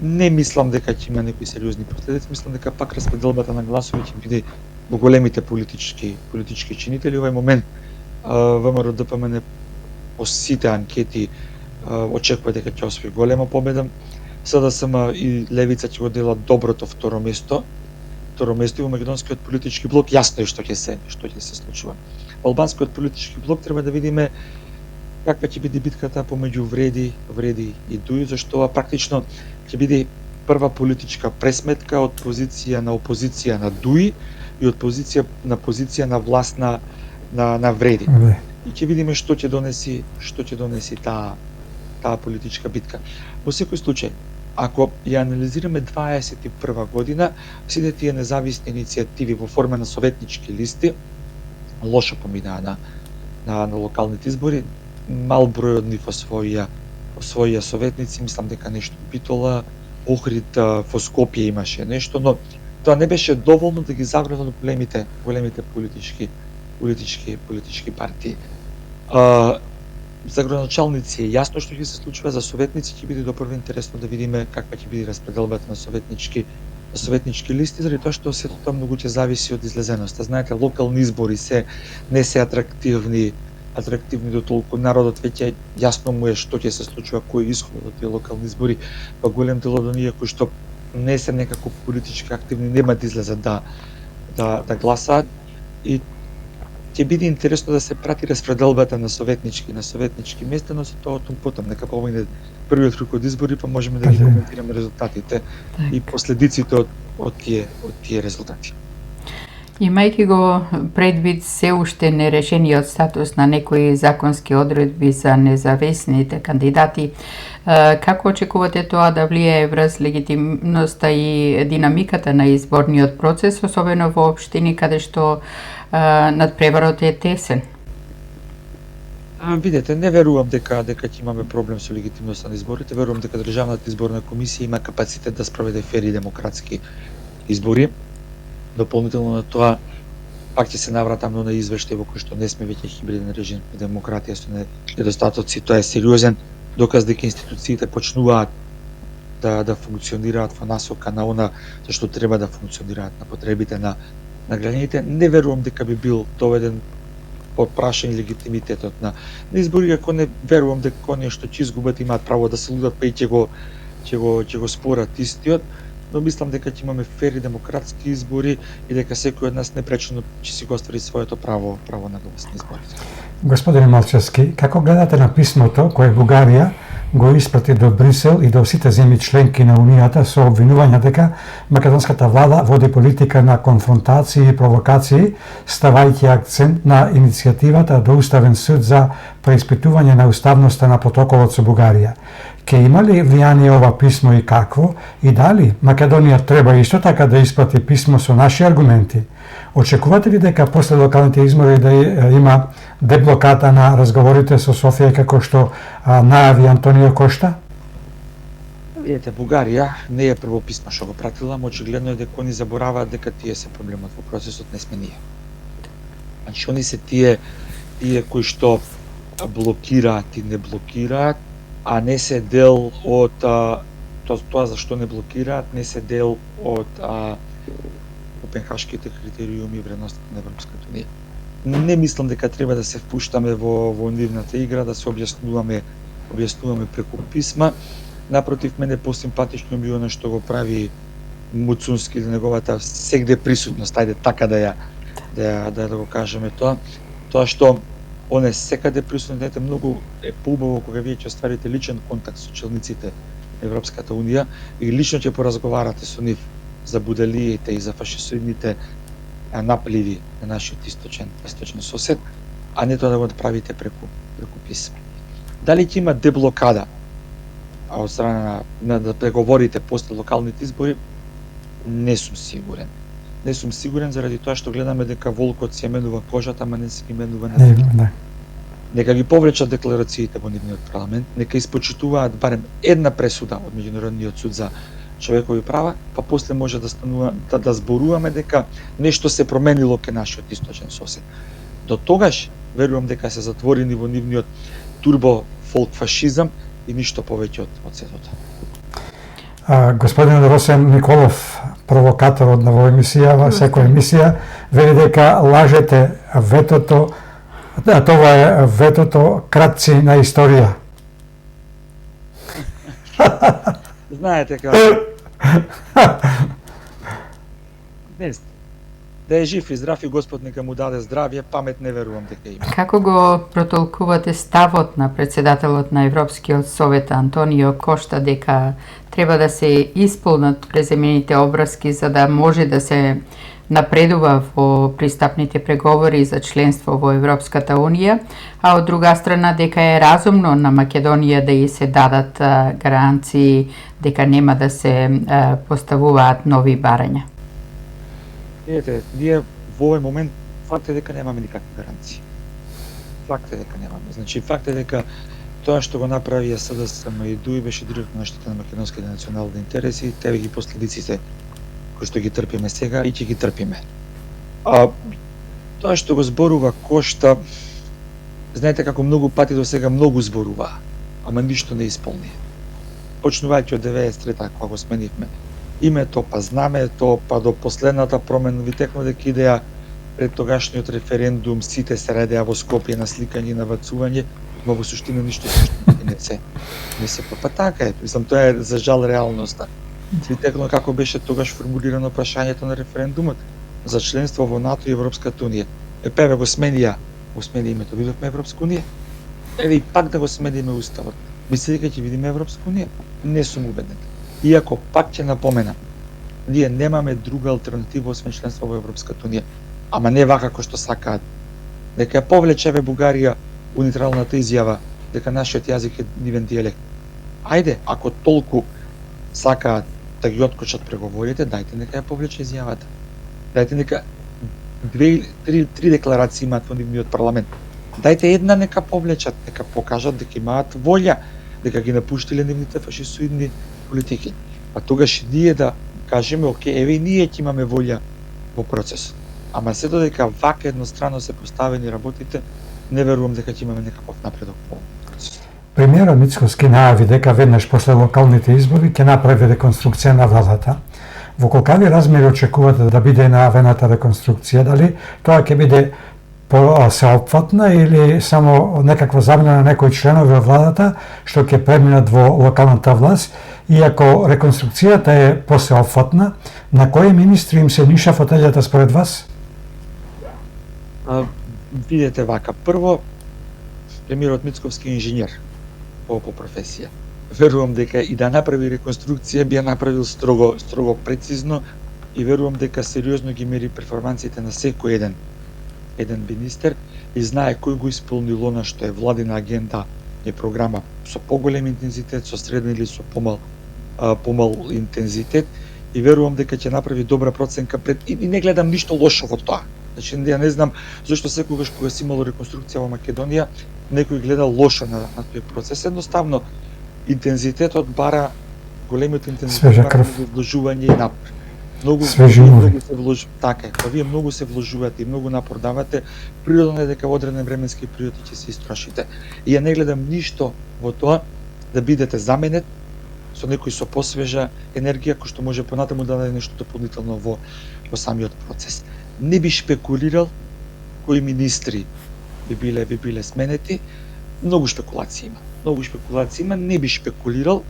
Не мислам дека ќе има некои сериозни последици, мислам дека пак распределбата на гласови ќе биде во големите политички чинители. Овој момент ВМРО ДПМН по сите анкети очекува дека ќе освои голема победа. СДСМ и Левица ќе го делат доброто второ место. Второ место и во македонскиот политички блок јасно е што ќе се случува. Во албанскиот политички блок треба да видиме каква ќе биде битката помеѓу Вреди и Дуи, зашто ова практично ќе биде прва политичка пресметка од позиција на опозиција на Дуи и од позиција на власт на Вреди. И ќе видиме што ќе донеси таа политичка битка. Во секој случај, ако ја анализираме 21 година, сите тие независни иницијативи во форма на советнички листи лошо поминаа на локалните избори. Мал број од нив освоија советници, мислам дека нешто Битола, Охрид, во Скопје имаше нешто, но тоа не беше доволно да ги заградат големите политички партии. За градоначалници е јасно што ќе се случува, за советници ќе биде прво интересно да видиме каква ќе биде распределбата на советнички листи, заради тоа што сето тоа многу ќе зависи од излезеноста. Знаете, локални избори не се атрактивни до толку. Народот веќе јасно му е што ќе се случува, кој е исходот од тие локални избори, па голем дел од оние кои што не се некако политички активни нема да излезат да гласаат и ќе биде интересно да се прати распределбата на советнички места, но со тоа потом нека помине првиот круг од избори, па можеме да ги коментираме резултатите и последиците од тие резултати. Имајќи го предвид се уште нерешениот статус на некои законски одредби за независните кандидати, како очекувате тоа да влијае врз легитимноста и динамиката на изборниот процес, особено во општини каде што надпреварот е тесен? Видете, не верувам дека ќе имаме проблем со легитимноста на изборите. Верувам дека Државната изборна комисија има капацитет да спроведе фер и демократски избори. Дополнително на тоа, пак ќе се навратам на извештај во кој што не сме веќе хибриден режим на демократија со недостатоци. Тоа е сериозен доказ дека институциите почнуваат да функционираат во насока на она за што треба да функционираат, на потребите на граѓаните. Не верувам дека би бил доведен под прашање легитимитетот на избори, ако не верувам дека оние што ќе изгубат имаат право да се лудат, па и ќе го спорат истиот, но мислам дека ќе имаме фер и демократски избори и дека секој од нас непречено ќе си го оствари своето право на глас на изборите. Господине Малчевски, како гледате на писмото кое Бугарија го испрати до Брисел и до сите земји членки на Унијата со обвинување дека македонската влада води политика на конфронтации и провокации, ставајќи акцент на иницијативата до Уставен суд за преиспитување на уставноста на протоколот со Бугарија? Ке има ли влијание ова писмо и какво? И дали Македонија треба исто така да испрати писмо со наши аргументи? Очекувате ли дека после локалните избори да има деблоката на разговорите со Софија како што најави Антонио Кошта? Видете, Бугарија не е прво писмо што го пратила, ама очигледно е дека они забораваат дека тие се проблемот во процесот, не сме ние. Значи, они се тие кои што блокираат и не блокираат, а не се дел од тоа зашто не блокираат, не се дел од копенхашките критериуми и вредности на Европската унија. Не мислам дека треба да се впуштаме во нивната игра, да се објаснуваме преку писма. Напротив, мене посимпатично би она што го прави Муцунски или неговата сегде присутност, ајде така да го кажеме тоа што он е секаде присутен, дете многу е поубаво кога вие ќе остварите личен контакт со челниците на Европската унија и лично ќе поразговарате со нив за буделиите и за фашисоидните напливи на нашиот источен сосед, а не тоа да го правите преку писма. Дали ќе има деблокада од страна да преговорите после локалните избори? Не сум сигурен. Не сум сигурен заради тоа што гледаме дека волкот се менува кожата, ама не се ги менува на. Нека ги повлечат декларациите во нивниот парламент, нека испочитуваат барем една пресуда од Меѓународниот суд за човекови права, па после може да зборуваме дека нешто се променило ке нашиот источен сосед. До тогаш верувам дека се затворени во нивниот турбо фолк фашизам и ништо повеќе од сето тоа. Господин Росен Николов, провокаторот на оваа емисија, секоја емисија, вели дека лажете ветото, тоа е ветото кратци на историја. Знаете како. Не, да е жив и здрав и Господ нека му даде здравје, памет не верувам дека има. Како го протолкувате ставот на председателот на Европскиот совет Антонио Кошта дека треба да се исполнат преземените обврски за да може да се напредува во пристапните преговори за членство во Европската унија, а од друга страна дека е разумно на Македонија да и се дадат гаранции дека нема да се поставуваат нови барања. Видете, ние во овој момент факт е дека немаме никакви гаранции. Факт е дека немаме. Значи факт е дека тоа што го направија СДСМ и ДУИ беше директно на штета на македонските национални интереси, тебе ги последиците кои што ги трпиме сега и ќе ги трпиме. Тоа што го зборува Кошта, знаете како многу пати до сега многу зборува, ама ништо не исполни. Почнувајќи од 93-та кога го сменивме името, па знамето, па до последната промена, ви текно дека идеја пред тогашниот референдум сите се редеа во Скопје на сликање и на бацување, но во суштина ништо не се па така е. Мислам, тоа е за жал реалноста. Ви текно како беше тогаш формулирано прашањето на референдумот за членство во НАТО и Европската унија. Еве го смени името, видовме Европска унија. Еве и пак да го смениме уставот. Мисли дека ќе видиме Европска унија? Не сум убеден. Иако пак ќе напоменам, ние немаме друга алтернатива освен членство во Европската унија, ама не вака како што сакаат. Дека повлече Бугарија унитралната изјава дека нашиот јазик е нивен дијалект. Ајде, ако толку сакаат да ги откочат преговорите, дајте нека ја повлече изјавата. Дајте нека три декларации имаат во нивниот парламент. Дајте една нека повлечат, нека покажат дека имаат волја, дека ги напуштиле нивните фашисоидни политики. А тогаш ние да кажеме, окей, еве и ние ќе имаме волја во процес. Ама се додека вака еднострано се поставени работите, не верувам дека ќе имаме некаков напредок во процесот. Премиерот Мицкоски најави дека веднаш после локалните избори ќе направи реконструкција на владата. Во колкави размери очекувате да биде најавената реконструкција? Дали тоа ќе биде сеопфатна или само некаква замена на некои членови од владата што ќе преминат во локалната власт? И ако реконструкцијата е посеопфатна, на кои министри им се ниша фотелјата според вас? Видете вака, прво, премиерот Мицковски е инженер по професија. Верувам дека и да направи реконструкција би ја направил строго прецизно и верувам дека сериозно ги мери перформансите на секој еден министер и знае кој го исполнил она што е владина агенда и програма со поголем интензитет, со среден или со помал интензитет и верувам дека ќе направи добра проценка пред и не гледам ништо лошо во тоа. Значи ја не знам зашто секогаш кога си имало реконструкција во Македонија некој гледа лошо на тој процес. Едноставно интензитетот бара големиот интензитет бара вложување и напор. Многу се вложува, така е, вие многу се вложувате и многу напор давате, природно е дека во одреден временски период ќе се истрошите. И ја не гледам ништо во тоа да бидете заменет со некој со посвежа енергија кој што може понатаму да даде нешто дополнително во самиот процес. Не би шпекулирал кои министри би биле сменети, многу шпекулации има, не би шпекулирал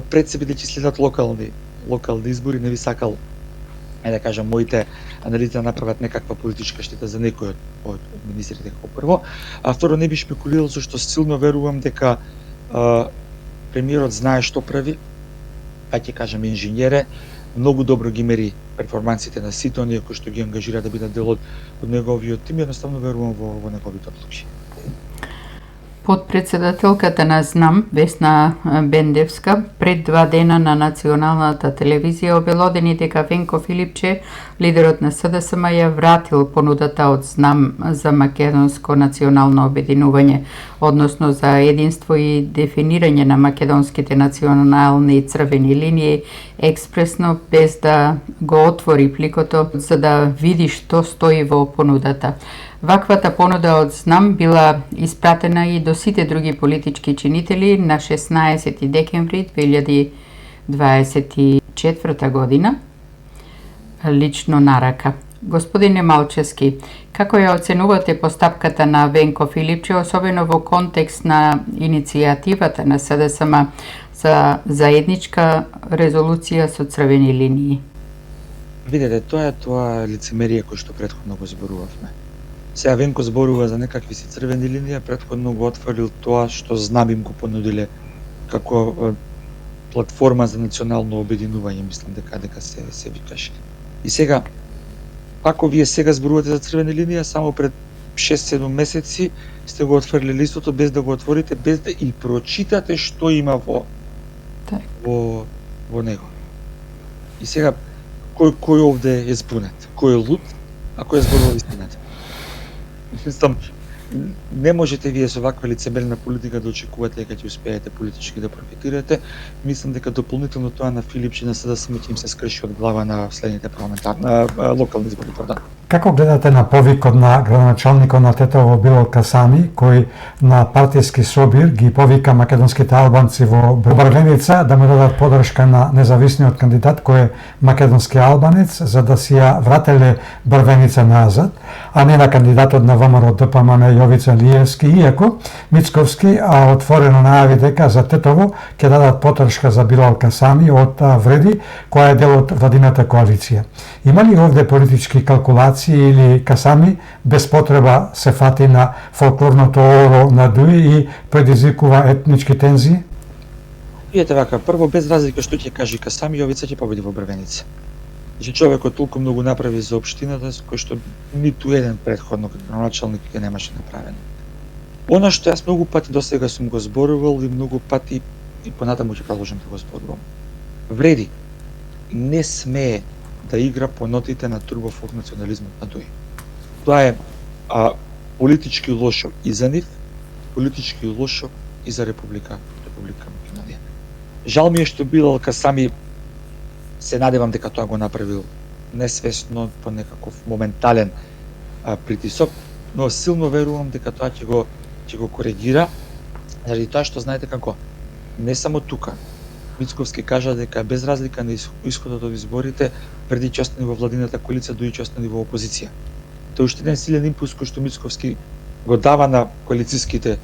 пред себе да ќе следат локални избори, не би сакал да кажам моите анализи да направат некаква политичка штета за некој од министрите како прво, а второ не би шпекулирал зашто силно верувам дека премиерот знае што прави, па ќе кажам инженер, многу добро ги мери перформансите на сите оние кои што ги ангажира да бидат дел од неговиот тим, едноставно верувам во неговите одлуки. Подпредседателката на ЗНАМ, Весна Бендевска, пред 2 дена на националната телевизија обелодени дека Венко Филипче, лидерот на СДСМ, ја вратил понудата од ЗНАМ за македонско национално обединување, односно за единство и дефинирање на македонските национални црвени линии експресно, без да го отвори пликото за да види што стои во понудата. Ваквата понуда од ЗНАМ била испратена и до сите други политички чинители на 16 декември 2024 година, лично на рака. Господине Малчевски, како ја оценувате постапката на Венко Филипче, особено во контекст на иницијативата на СДСМ за заедничка резолуција со црвени линии? Видете, тоа е лицемерие кој што претходно го зборувавме. Сега Венко зборува за некакви си црвени линии, претходно го отфрлил тоа што ЗНАМ им го понудиле како платформа за национално обединување, мислам дека се викаше. И сега, ако вие сега зборувате за црвени линии, само пред 6-7 месеци сте го отфрлили листото без да го отворите, без да и прочитате што има во него. И сега, кој овде е збунет? Кој е луд, а кој е зборува истината? Мислам, не можете вие со ваква лицемерна политика да очекувате дека ќе успеете политички да профитирате. Мислам дека дополнително тоа на Филипче на СДСМ ќе им се скрши од глава на следните локални избори. Како гледате на повикот на градоначалникот на Тетово Билал Касами, кој на партиски собир ги повика македонските албанци во Брвеница да му дадат подршка на независниот кандидат кој е македонски албанец за да си ја врателе Брвеница назад, а не на кандидатот на ВМРО ДПМН Јовица Лиевски, иако Мицковски отворено најави дека за Тетово ќе дадат подршка за Билал Касами од Вреди, која е дел од владината коалиција. Има ли овде политички калкулации или Касами без потреба се фати на фолклорното оро на Дуи и предизвикува етнички тензии? Видете вака, прво без разлика што ќе каже Касами, Јовица ќе победи во Брвеница. Значи човекот толку многу направи за општината, кој што ниту еден претходно како началник ќе немаше направено. Она што јас многу пати досега сум го зборувал и многу пати и понатаму ќе продолжам да го зборувам. Вреди не смее да игра по нотите на турбофолк национализмот на Дуи. Тоа е политички лошо и за нив, политички лошо и за Република Македонија. Жал ми е што Билал Касами, се надевам дека тоа го направил несвесно, по некаков моментален притисок, но силно верувам дека тоа ќе го коригира, заради тоа што знаете како, не само тука, Мицковски кажа дека без разлика на исходот од изборите, преди ќе остане во владината коалиција, Дуи ќе остане во опозиција. Тоа е уште еден силен импулс кој што Мицковски го дава на коалициските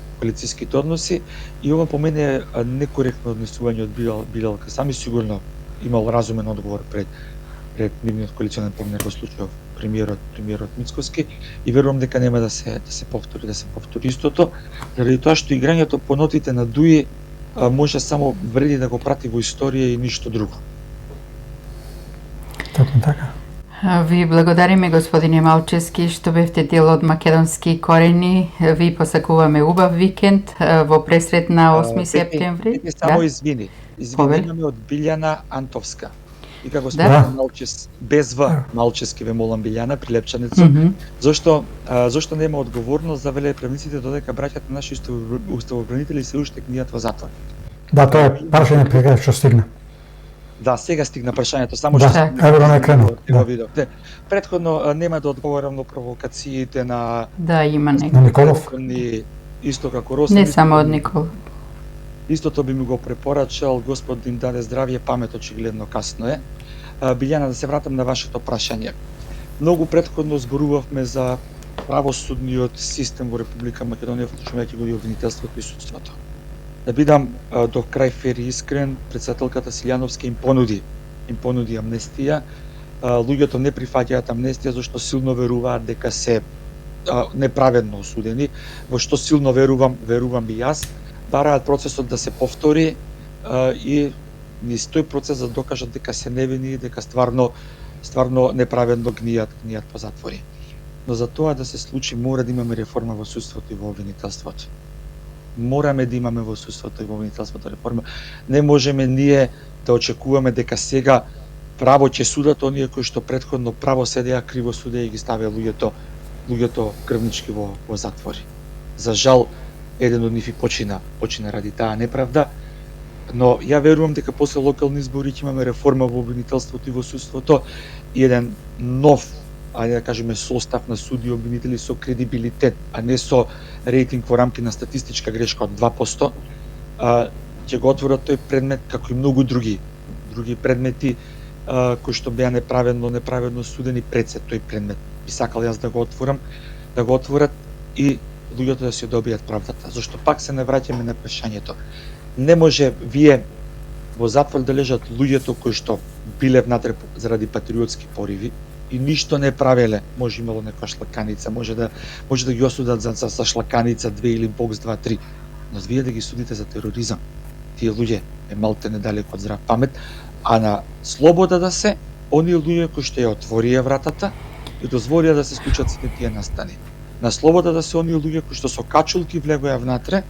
односи и ова по мене е некоректно однесување од Билал Касами, сигурно имал разумен одговор пред нивниот коалиционен партнер во случајов премиерот Мицковски и верувам дека нема да се повтори истото, заради тоа што играњето по нотите на Дуи може само Вреди да го прати во историја и ништо друго. Точно така. Ви благодариме, господине Малчевски, што бевте дел од македонски корени. Ви посакуваме убав викенд во пресрет на 8 септември. Пети, само извини. Повели. Извинуваме од Билјана Антовска. И како Да. господин Малчес, без В, Малчевски ве молам Билјана, прилепчаница. Зошто нема одговорност за веле правниците додека браќата наши уставобранители се уште гнијат во затвор? Да, тоа е прашање прега што стигна. Да, сега стигна прашањето, само Да, што ево го на екранот, да. видов. Предходно нема да одговорам на провокациите на Да, има На некој. Николов. предходни исто како Росен. Не само од Никол. Истото би ми го препорачал, Господ им даде здравје, памет, очигледно касно е. Билјана, да се вратам на вашето прашање. Многу предходно зборувавме за правосудниот систем во Република Македонија, вклучувајќи го и обвинителството и судството. Да бидам до крај фер и искрен, председателката Силјановска им понуди амнестија. Луѓето не прифаќаат амнестија зашто силно веруваат дека се неправедно осудени. Во што силно верувам и јас. Бараат процесот да се повтори и низ тој процес да докажат дека се невини и дека стварно неправедно гнијат по затвори. Но за тоа да се случи мора да имаме реформа во судството и во обвинителството. Мораме да имаме во судството и во обвинителството реформа. Не можеме ние да очекуваме дека сега право ќе судат оние кои што претходно право седеа, криво судеа и ги ставеа луѓето крвнички во затвори. За жал, еден од нив и почина ради таа неправда, но ја верувам дека после локални избори ќе имаме реформа во обвинителството и во судството и еден нов, ајде да кажеме, состав на суди и обвинители со кредибилитет, а не со рейтинг во рамки на статистичка грешка од 2%, ќе го отворат тој предмет како и многу други предмети кои што беа неправедно судени пред се тој предмет. Би сакал јас да го отворат и луѓето да се добијат правдата. Зашто пак се не враќаме на прашањето. Не може вие во затвор да лежат луѓето кои што биле внатре заради патриотски пориви и ништо не правеле. Може имало некоја шлаканица, може да ги осудат за шлаканица 2 или бокс 2-3. Но вие да ги судите за тероризам, тие луѓе е малте недалеку од здрав памет, а на слобода да се оние луѓе кои што ја отворија вратата и дозволија да се случат сите тие настани. На слобода да се оние луѓе кои што со качулки влегоја внатре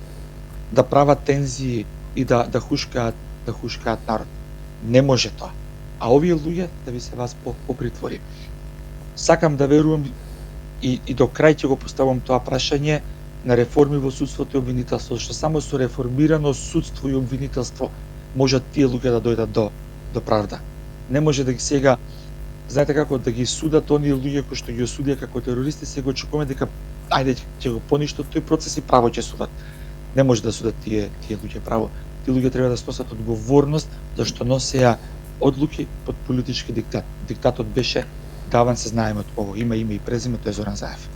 да прават тензии и да хушкаат народ. Не може тоа. А овие луѓе да ви се вас по притвори. Сакам да верувам и до крај ќе го поставам тоа прашање на реформи во судството и обвинителство, што само со реформирано судство и обвинителство можат тие луѓе да дојдат до правда. Не може да ги сега, знаете како, да ги судат оние луѓе кои што ги осудија како терористи, сега очекуваме дека ајде ќе го поништат тој процес и право ќе судат. Не може да судат тие луѓе право. Тие луѓе треба да сносат одговорност зашто носеа одлуки под политички диктат. Диктатот беше даван, се знаеме од кого. Има име и презиме, тој е Зоран Заев.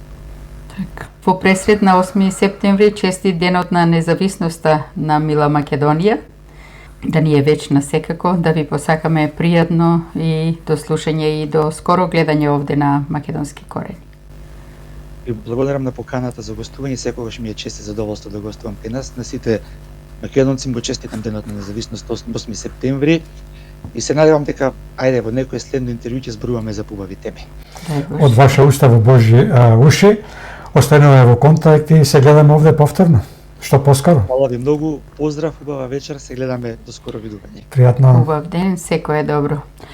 Так. Во пресрет на 8 септември честит денот на независноста на мила Македонија. Да ни е вечна секако, да ви посакаме пријатно и до слушање и до скоро гледање овде на Македонски корени. И благодарам на поканата за гостување, секогаш ми е чест и задоволство да гостувам кај нас. На сите македонци го честитам денот на независност 8 септември и се надевам дека ајде во некој следно интервју ќе зборуваме за побави теми. Од ваше уста во Божји уши, остануваме во контакт и се гледаме овде повторно. Што поскоро. Фала ви многу, поздрав, убава вечер, се гледаме до скоро видување. Пријатно. Убав ден, секој е добро.